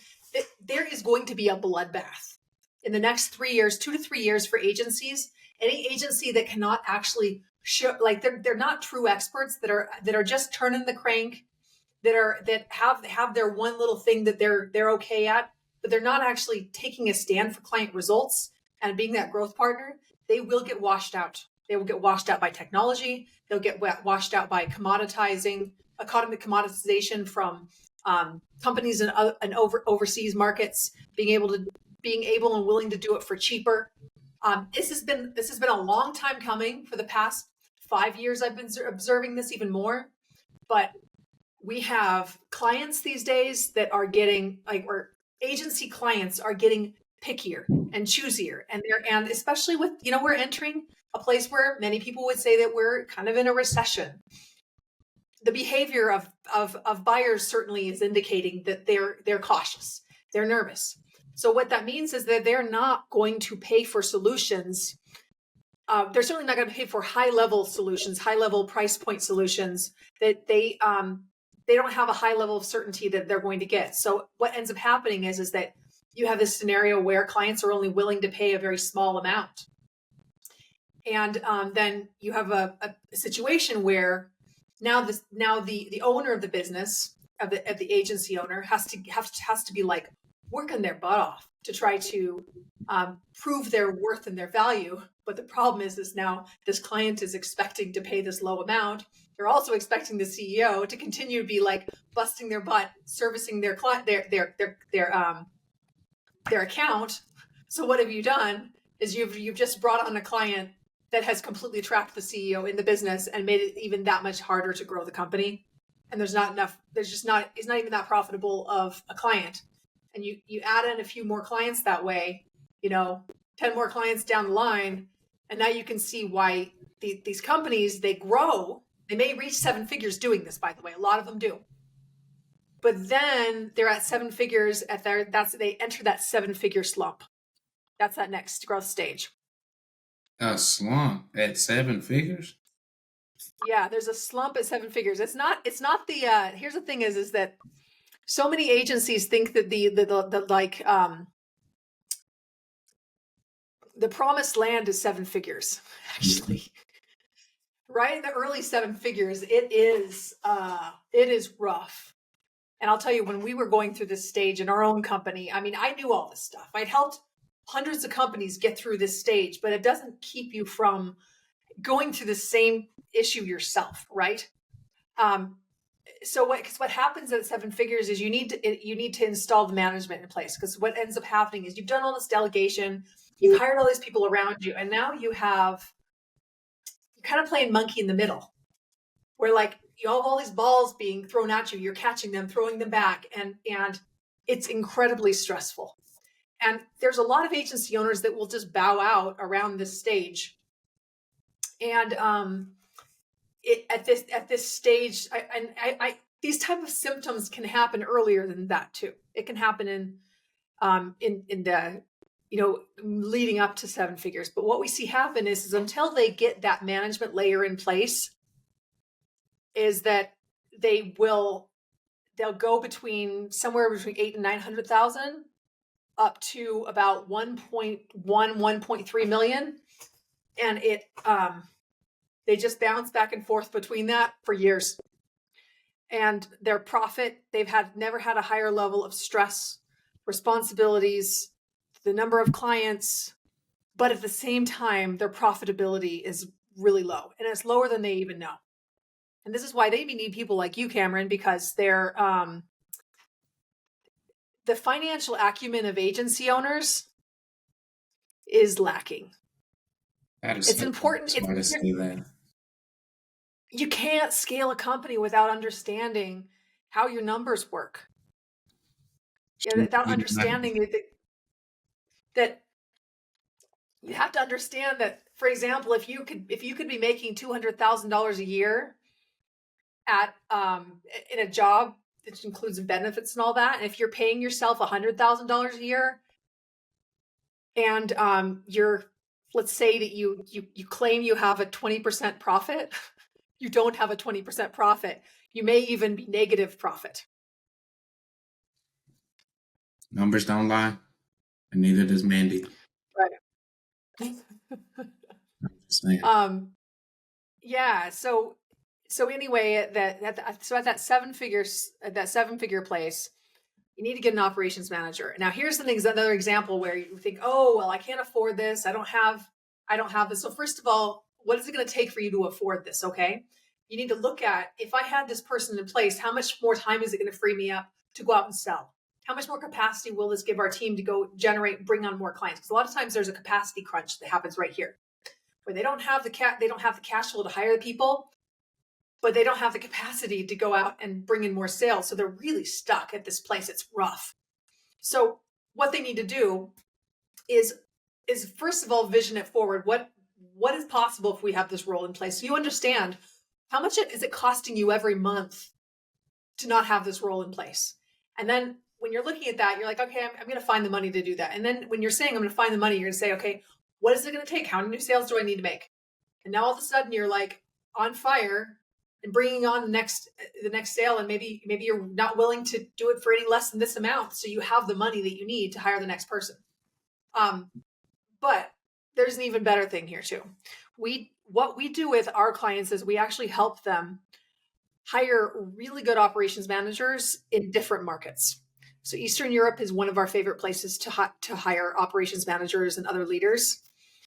there is going to be a bloodbath in the next 3 years, 2 to 3 years, for agencies. Any agency that cannot actually show, like, they're not true experts, that are just turning the crank, that have their one little thing that they're okay at, but they're not actually taking a stand for client results and being that growth partner. They will get washed out. They will get washed out by technology. They'll get washed out by commoditization from companies in overseas markets being able and willing to do it for cheaper. This has been a long time coming. For the past 5 years, I've been observing this even more. But we have clients these days that are getting, or agency clients are getting pickier and choosier, and especially with, we're entering a place where many people would say that we're kind of in a recession. The behavior of buyers certainly is indicating that they're cautious, they're nervous. So what that means is that they're not going to pay for solutions. They're certainly not going to pay for high-level solutions, high-level price point solutions that they don't have a high level of certainty that they're going to get. So what ends up happening is that you have this scenario where clients are only willing to pay a very small amount, and then you have a situation where now the owner of the business, of the agency owner, has to be like working their butt off to try to prove their worth and their value. But the problem is now this client is expecting to pay this low amount. They're also expecting the CEO to continue to be like busting their butt servicing their client, their account. So what have you done is you've just brought on a client that has completely trapped the CEO in the business and made it even that much harder to grow the company. And it's not even that profitable of a client. And you add in a few more clients that way, 10 more clients down the line, and now you can see why these companies, they grow. They may reach 7 figures doing this, by the way. A lot of them do. But then they're at 7 figures they enter that 7-figure slump. That's that next growth stage. A slump at 7 figures? Yeah, there's a slump at 7 figures. It's not the here's the thing is that so many agencies think that the the promised land is 7 figures, actually. Right in the early 7 figures, it is rough. And I'll tell you, when we were going through this stage in our own company, I mean, I knew all this stuff. I'd helped hundreds of companies get through this stage, but it doesn't keep you from going through the same issue yourself, right? So what happens at 7 figures is you need to install the management in place, because what ends up happening is you've done all this delegation, you've hired all these people around you, and now you're kind of playing monkey in the middle, where like you have all these balls being thrown at you, you're catching them, throwing them back, and it's incredibly stressful. And there's a lot of agency owners that will just bow out around this stage. And at this stage, these type of symptoms can happen earlier than that too. It can happen in the leading up to 7 figures. But what we see happen is until they get that management layer in place, is that they'll go somewhere between 8 and 900,000 up to about 1.3 million, and they just bounce back and forth between that for years. And their profit, they've never had a higher level of stress, responsibilities, the number of clients, but at the same time, their profitability is really low, and it's lower than they even know. And this is why they need people like you, Cameron, because they're the financial acumen of agency owners is lacking. It's important. You can't scale a company without understanding how your numbers work. Without understanding that you have to understand that, for example, if you could be making $200,000 a year at in a job that includes benefits and all that, and if you're paying yourself $100,000 a year, and let's say that you claim you have a 20% profit, you don't have a 20% profit. You may even be negative profit. Numbers don't lie, and neither does Mandi. Right. Yeah. So anyway, at that 7 figure place, you need to get an operations manager. Now, here's another example where you think, oh, well, I can't afford this. I don't have this. So first of all, what is it going to take for you to afford this? Okay. You need to look at, if I had this person in place, how much more time is it going to free me up to go out and sell? How much more capacity will this give our team to go generate, bring on more clients? Because a lot of times there's a capacity crunch that happens right here, where they don't have the cash flow to hire the people, but they don't have the capacity to go out and bring in more sales. So they're really stuck at this place. It's rough. So what they need to do is first of all, vision it forward. What is possible if we have this role in place? So you understand how much is it costing you every month to not have this role in place. And then when you're looking at that, you're like, okay, I'm going to find the money to do that. And then when you're saying I'm going to find the money, you're going to say, okay, what is it going to take? How many new sales do I need to make? And now all of a sudden you're like on fire and bringing on the next sale. And maybe you're not willing to do it for any less than this amount. So you have the money that you need to hire the next person. But there's an even better thing here too. What we do with our clients is we actually help them hire really good operations managers in different markets. So Eastern Europe is one of our favorite places to hire operations managers and other leaders.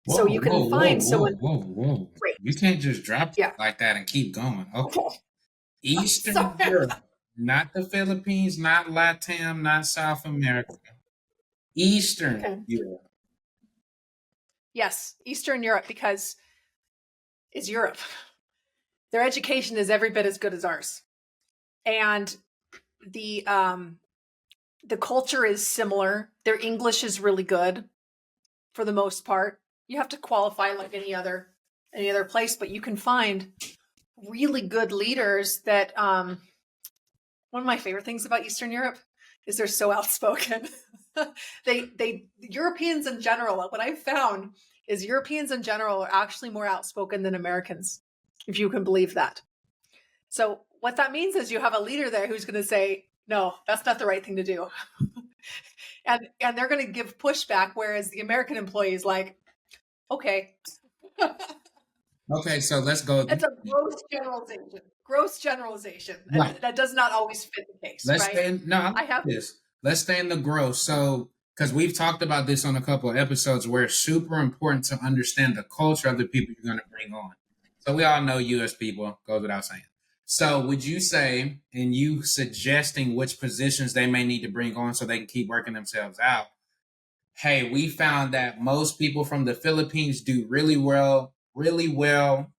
Whoa, so you can find someone. Whoa. You can't just drop it like that and keep going. Okay. Eastern Europe, not the Philippines, not LATAM, not South America. Eastern Europe. Yes, Eastern Europe, because it's Europe. Their education is every bit as good as ours. And the culture is similar. Their English is really good for the most part. You have to qualify like any other place, but you can find really good leaders that one of my favorite things about Eastern Europe is they're so outspoken. Europeans in general, what I've found is Europeans in general are actually more outspoken than Americans, if you can believe that. So what that means is you have a leader there who's going to say, no, that's not the right thing to do. and they're going to give pushback, whereas the American employee is like, Okay. Okay, so let's go. It's a gross generalization. Gross generalization. And Right. that does not always fit the case, Let's right? stay in. No, I I like have this. Let's stay in the growth. So, because we've talked about this on a couple of episodes, where it's super important to understand the culture of the people you're going to bring on. So we all know U.S. people, goes without saying. So, would you say, in you suggesting which positions they may need to bring on so they can keep working themselves out? Hey, we found that most people from the Philippines do really well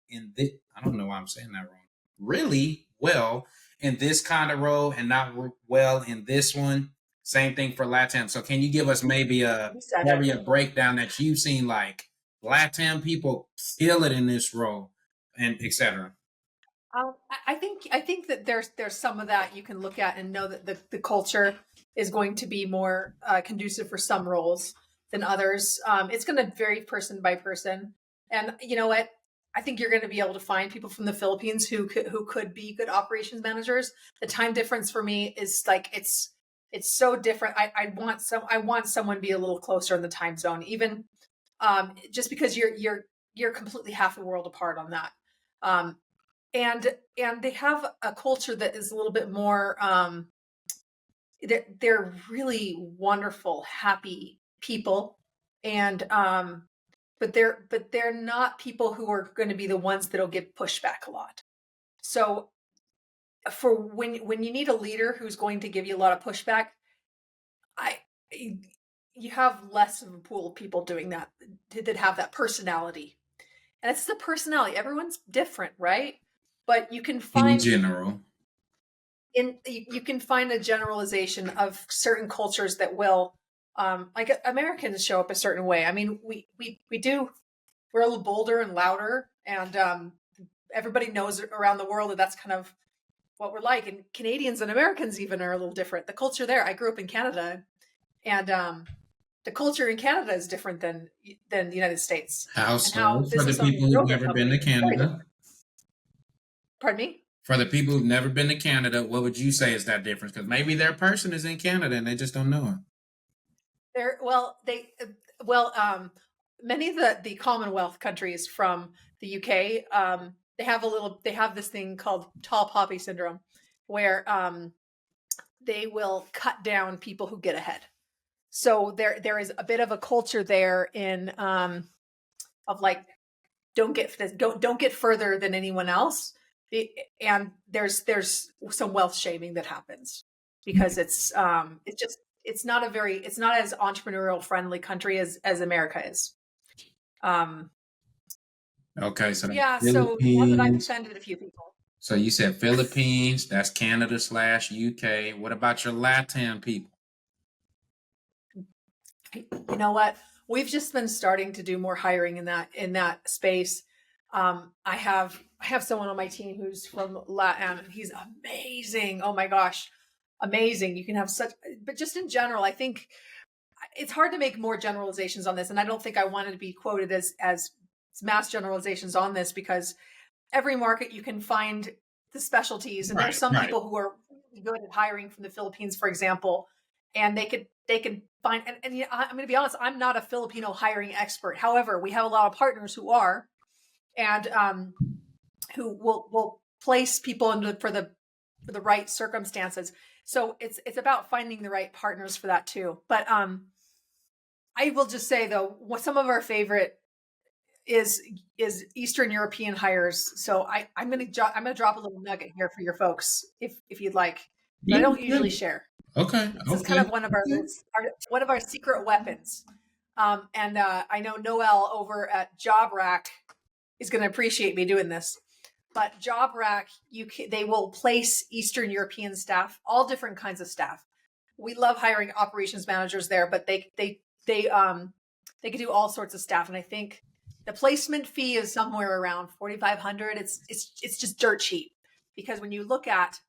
in this. I don't know why I'm saying that wrong. Really well in this kind of role and not well in this one. Same thing for Latam. So, can you give us maybe a you said it. area breakdown that you've seen, like Latam people kill it in this role, and etc. I think that there's some of that you can look at and know that the culture is going to be more conducive for some roles than others. It's going to vary person by person, and you know what? I think you're going to be able to find people from the Philippines who could be good operations managers. The time difference for me is like it's so different. I want someone to be a little closer in the time zone, even just because you're completely half a world apart on that. Um, and they have a culture that is a little bit more they're really wonderful, happy people, and but they're not people who are going to be the ones that'll get pushback a lot. So for when you need a leader who's going to give you a lot of pushback, I you have less of a pool of people doing that that have that personality. And it's the personality. Everyone's different, right? But you can In find general. you can find a generalization of certain cultures that will like Americans show up a certain way. I mean, we do, we're a little bolder and louder, and everybody knows around the world that that's kind of what we're like. And Canadians and Americans even are a little different. The culture there, I grew up in Canada, and the culture in Canada is different than the United States, How and so? how For the business owning people a who've yogurt never been company to is very Canada, different. Pardon me. for the people who've never been to Canada, what would you say is that difference? Because maybe their person is in Canada and they just don't know it. They're well many of the Commonwealth countries from the UK, they have this thing called tall poppy syndrome, where they will cut down people who get ahead. So there is a bit of a culture there in of like, don't get further than anyone else. And there's some wealth shaming that happens because it's just it's not as entrepreneurial friendly country as America is. Um, Okay, so that's yeah, so now that I've Philippines. offended a few people, So you said Philippines, that's Canada slash UK. What about your Latam people? you know what? We've just been starting to do more hiring in that space. I have someone on my team who's from Latin, and he's amazing. Oh my gosh, amazing! You can have such, but just in general, I think it's hard to make more generalizations on this, and I don't think I wanted to be quoted as mass generalizations on this, because every market you can find the specialties, and there's Right, some right. people who are really good at hiring from the Philippines, for example, and they can find, and you know, I'm going to be honest, I'm not a Filipino hiring expert. However, we have a lot of partners who are, and who will place people into for the right circumstances. So it's about finding the right partners for that too. But I will just say though, what some of our favorite is Eastern European hires. So I'm gonna drop a little nugget here for your folks if you'd like, but I Yeah, don't usually good. share. Okay, This is kind okay. of one of our secret weapons. And I know Noel over at JobRack is going to appreciate me doing this. But JobRack, they will place Eastern European staff, all different kinds of staff. We love hiring operations managers there, but they can do all sorts of staff. And I think the placement fee is somewhere around 4,500. It's just dirt cheap, because when you look at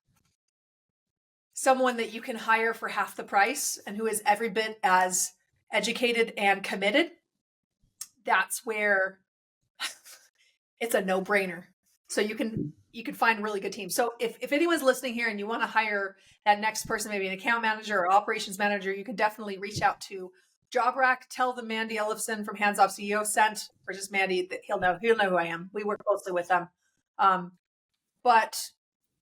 someone that you can hire for half the price and who is every bit as educated and committed, that's where it's a no-brainer. So you can find really good teams. So if anyone's listening here and you want to hire that next person, maybe an account manager or operations manager, you can definitely reach out to job rack, tell them Mandi Ellefson from Hands Off CEO sent, or just Mandi, that he'll know who I am. We work closely with them. But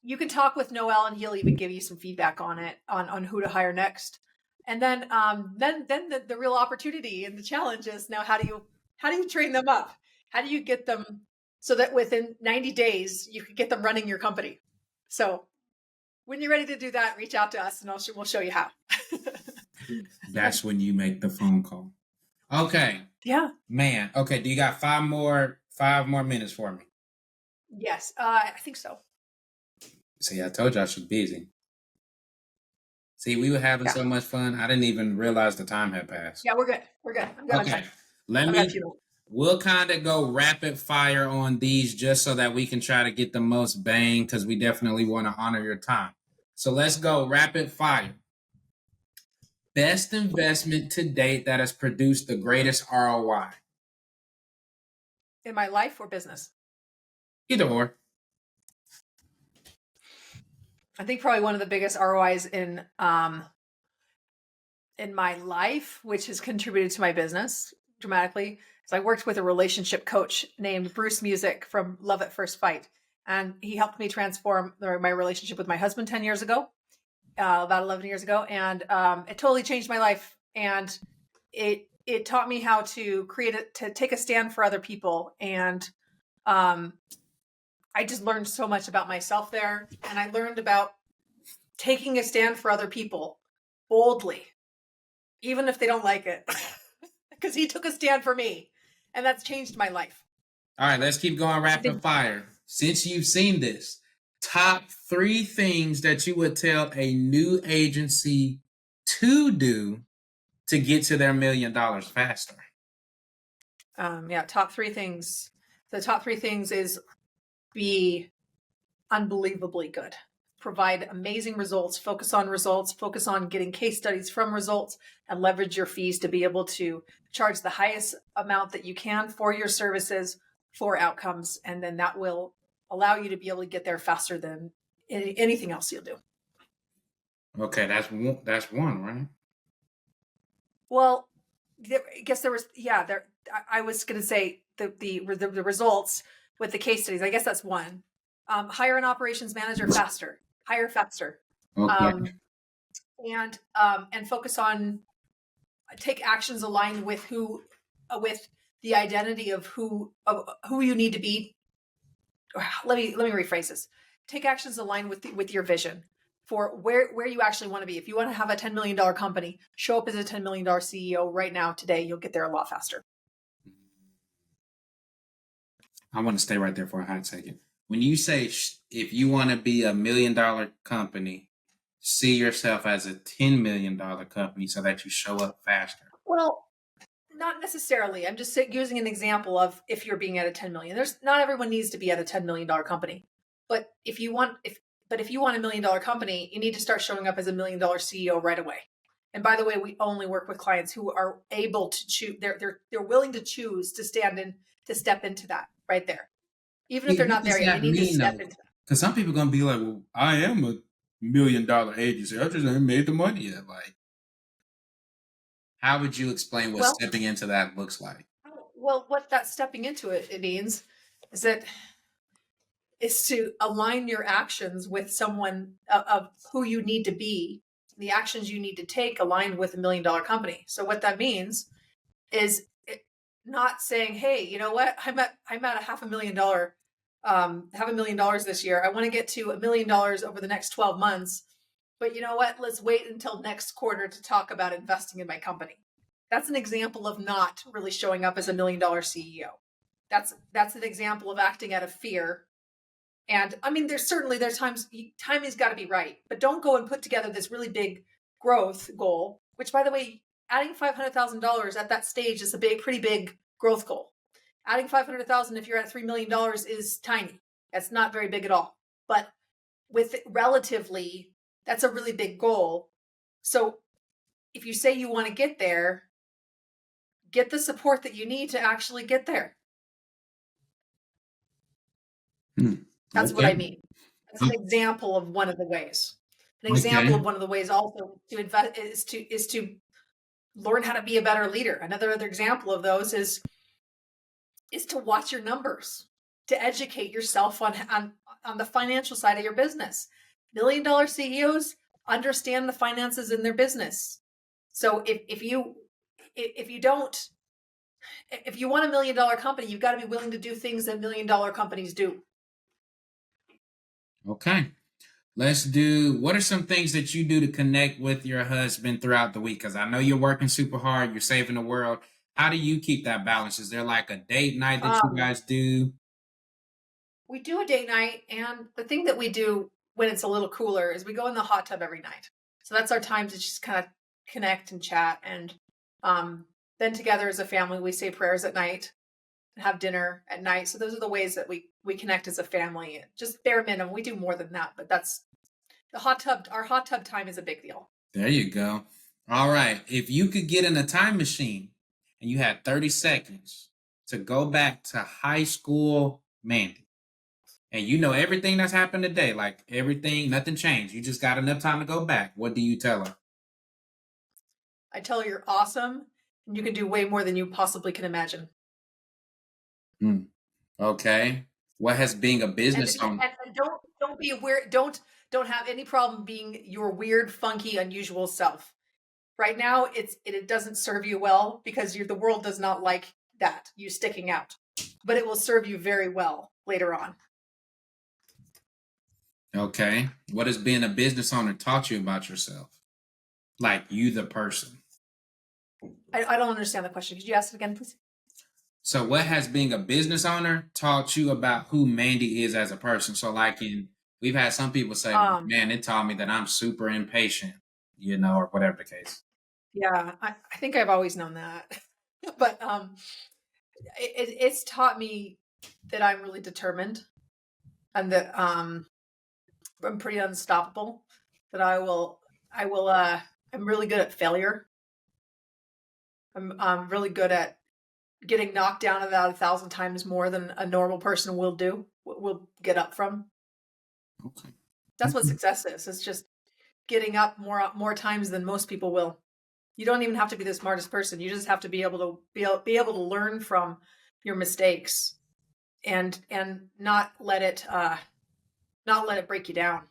you can talk with Noel and he'll even give you some feedback on it, on who to hire next. And then the real opportunity and the challenge is now, how do you train them up? How do you get them so that within 90 days you can get them running your company? So when you're ready to do that, reach out to us and we'll show you how. That's when you make the phone call. Okay. Yeah. Man. Okay. Do you got 5 more minutes for me? Yes. I think so. See, I told you I was busy. See, we were having so much fun. I didn't even realize the time had passed. Yeah, we're good. Okay. We'll kind of go rapid fire on these just so that we can try to get the most bang, because we definitely want to honor your time. So let's go rapid fire. Best investment to date that has produced the greatest ROI? In my life or business? Either or. I think probably one of the biggest ROIs in my life, which has contributed to my business dramatically. So I worked with a relationship coach named Bruce Music from Love at First Fight. And he helped me transform my relationship with my husband 10 years ago, about 11 years ago. And it totally changed my life. And it taught me how to to take a stand for other people. And I just learned so much about myself there. And I learned about taking a stand for other people boldly, even if they don't like it, because he took a stand for me. And that's changed my life. All right, let's keep going rapid fire. Since you've seen this, top 3 things that you would tell a new agency to do to get to their $1 million faster. Top 3 things. The top 3 things is be unbelievably good. Provide amazing results, focus on getting case studies from results, and leverage your fees to be able to charge the highest amount that you can for your services, for outcomes. And then that will allow you to be able to get there faster than anything else you'll do. Okay, that's one, right? Well, I guess there was, I was going to say the results with the case studies. I guess that's one. Hire an operations manager faster. Hire faster. Okay. And focus on, take actions aligned with with the identity of who you need to be. Let me rephrase this. Take actions aligned with your vision for where you actually want to be. If you want to have a $10 million company, show up as a $10 million CEO right now, today. You'll get there a lot faster. I want to stay right there for a hot second. When you say if you want to be a $1 million company, see yourself as a $10 million company so that you show up faster. Well, not necessarily. I'm just using an example of if you're being at a 10 million. Not everyone needs to be at a $10 million company. But if you want a $1 million company, you need to start showing up as a $1 million CEO right away. And by the way, we only work with clients who are able to choose. They're willing to choose to step into that right there. Even if they're not there yet, they need to step into that. Because some people are going to be like, well, I am a $1 million agency. I just haven't made the money yet. Like, how would you explain what stepping into that looks like? Well, what that stepping into it means is to align your actions with someone of who you need to be, the actions you need to take aligned with $1 million company. So what that means is not saying, hey, you know what? I'm at $500,000, $500,000 this year. I want to get to $1 million over the next 12 months. But you know what? Let's wait until next quarter to talk about investing in my company. That's an example of not really showing up as $1 million CEO. That's an example of acting out of fear. And I mean, there's times timing's got to be right, but don't go and put together this really big growth goal, which by the way, adding $500,000 at that stage is a pretty big growth goal. Adding $500,000 if you're at $3 million is tiny. That's not very big at all. But with relatively, that's a really big goal. So if you say you want to get there, get the support that you need to actually get there. That's what I mean. That's an example of one of the ways. An example of one of the ways also to invest is to learn how to be a better leader. Another example of those is to watch your numbers, to educate yourself on the financial side of your business. $1 million CEOs understand the finances in their business. So if you want $1 million company, you've got to be willing to do things that $1 million companies do. Okay. What are some things that you do to connect with your husband throughout the week? Because I know you're working super hard, you're saving the world. How do you keep that balance? Is there like a date night that you guys do? We do a date night, and the thing that we do when it's a little cooler is we go in the hot tub every night. So that's our time to just kind of connect and chat. And then together as a family, we say prayers at night and have dinner at night. So those are the ways that we connect as a family. Just bare minimum. We do more than that, but that's the hot tub. Our hot tub time is a big deal. There you go. All right. If you could get in a time machine and you had 30 seconds to go back to high school Mandi, and you know everything that's happened today, like everything, nothing changed. You just got enough time to go back. What do you tell her? I tell her you're awesome and you can do way more than you possibly can imagine. Okay. What has being a business owner? And don't be weird. Don't have any problem being your weird, funky, unusual self. Right now, it doesn't serve you well because the world does not like that, you sticking out. But it will serve you very well later on. Okay. What has being a business owner taught you about yourself? Like you, the person. I don't understand the question. Could you ask it again, please? So what has being a business owner taught you about who Mandi is as a person? So like we've had some people say, man, it taught me that I'm super impatient, or whatever the case. Yeah, I think I've always known that. But it's taught me that I'm really determined and that I'm pretty unstoppable, that I'm really good at failure. I'm really good at getting knocked down about 1,000 times more than a normal person will get up from. Okay. That's what success is. It's just getting up more times than most people will. You don't even have to be the smartest person. You just have to be able to learn from your mistakes and not let it break you down.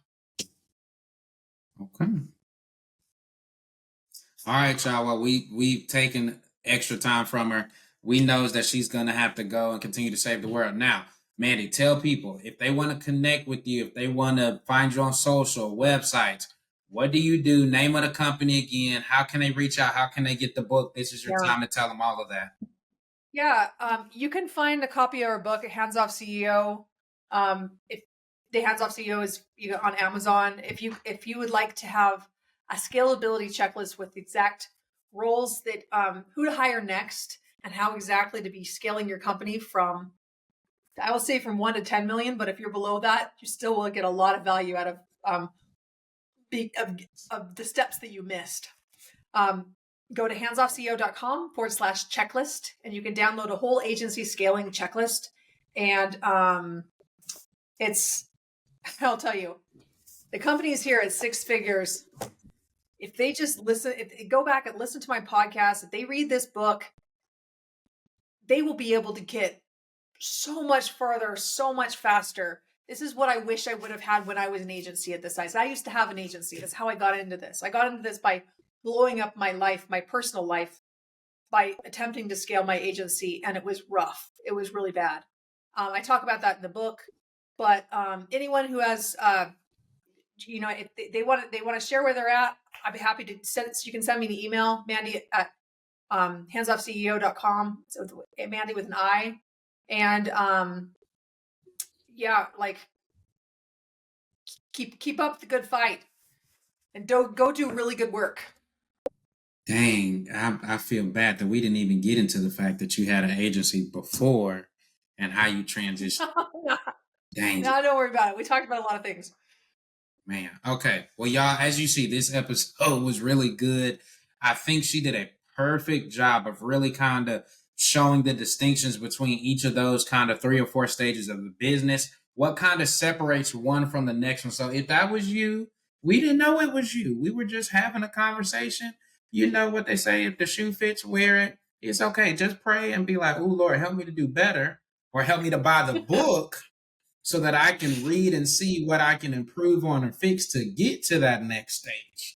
Okay. All right, y'all. Well, we've taken extra time from her. We knows that she's gonna have to go and continue to save the world. Now, Mandi, tell people if they want to connect with you, if they want to find you on social websites, what do you do? Name of the company again. How can they reach out? How can they get the book? This is your time to tell them all of that. Yeah, you can find a copy of our book, Hands Off CEO. If the Hands Off CEO is on Amazon. If you would like to have a scalability checklist with exact roles that who to hire next and how exactly to be scaling your company from, I will say from 1 to 10 million, but if you're below that, you still will get a lot of value out of the steps that you missed. Go to handsoffceo.com/checklist, and you can download a whole agency scaling checklist. And I'll tell you, the company is here at 6 figures. If they just listen, if they go back and listen to my podcast, if they read this book, they will be able to get so much further, so much faster. This is what I wish I would have had when I was an agency at this size. I used to have an agency. That's how I got into this. I got into this by blowing up my life, my personal life, by attempting to scale my agency, and it was rough. It was really bad. I talk about that in the book, but anyone who has, if they want to share where they're at, I'd be happy to send. You can send me an email, Mandi at handsoffceo.com. So Mandi with an I, and keep up the good fight, and go do really good work. Dang, I feel bad that we didn't even get into the fact that you had an agency before and how you transitioned. Dang. No, don't worry about it. We talked about a lot of things. Man, okay. Well, y'all, as you see, this episode was really good. I think she did a perfect job of really kind of showing the distinctions between each of those kind of 3 or 4 stages of the business. What kind of separates one from the next one. So if that was you, we didn't know it was you. We were just having a conversation. you know what they say, if the shoe fits, wear it. It's okay. Just pray and be like, oh, Lord, help me to do better, or help me to buy the book so that I can read and see what I can improve on or fix to get to that next stage.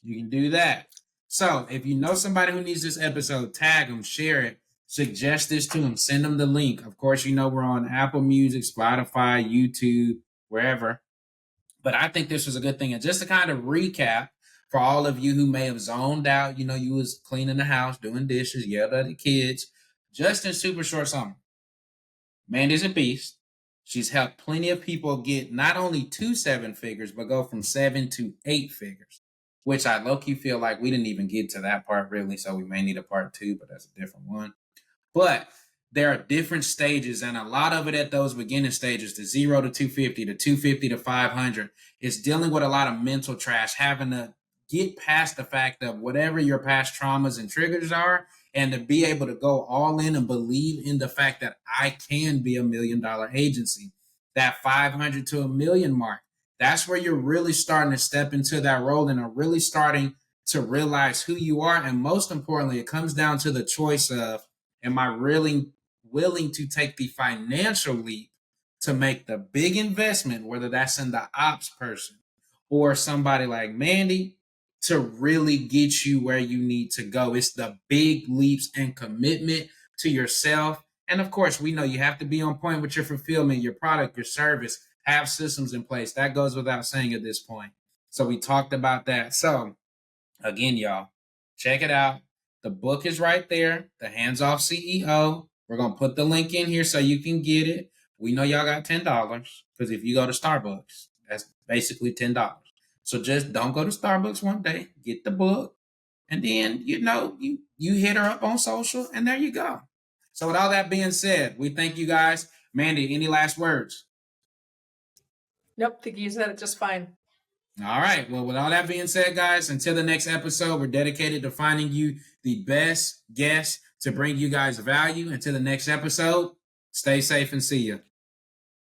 You can do that. So if you know somebody who needs this episode, tag them, share it, suggest this to them, send them the link. Of course, you know we're on Apple Music, Spotify, YouTube, wherever. But I think this was a good thing. And just to kind of recap for all of you who may have zoned out, you know, you was cleaning the house, doing dishes, yelled at the kids, just in super short summary. Mandi's a beast. She's helped plenty of people get not only to 7 figures, but go from 7 to 8 figures, which I low-key feel like we didn't even get to that part really, so we may need a part 2, but that's a different one. But there are different stages, and a lot of it at those beginning stages, the 0 to 250, the 250 to 500, is dealing with a lot of mental trash, having to get past the fact of whatever your past traumas and triggers are, and to be able to go all in and believe in the fact that I can be $1 million agency. That 500 to 1 million mark, that's where you're really starting to step into that role and are really starting to realize who you are. And most importantly, it comes down to the choice of, am I really willing to take the financial leap to make the big investment, whether that's in the ops person or somebody like Mandi, to really get you where you need to go. It's the big leaps and commitment to yourself. And of course, we know you have to be on point with your fulfillment, your product, your service, have systems in place. That goes without saying at this point. So we talked about that. So again, y'all, check it out. The book is right there, The Hands Off CEO. We're going to put the link in here so you can get it. We know y'all got $10 because if you go to Starbucks, that's basically $10. So just don't go to Starbucks one day, get the book, and then, you know, you hit her up on social, and there you go. So with all that being said, we thank you guys. Mandi, any last words? Nope, think you said it just fine. All right. Well, with all that being said, guys, until the next episode, we're dedicated to finding you the best guests to bring you guys value. Until the next episode, stay safe and see you.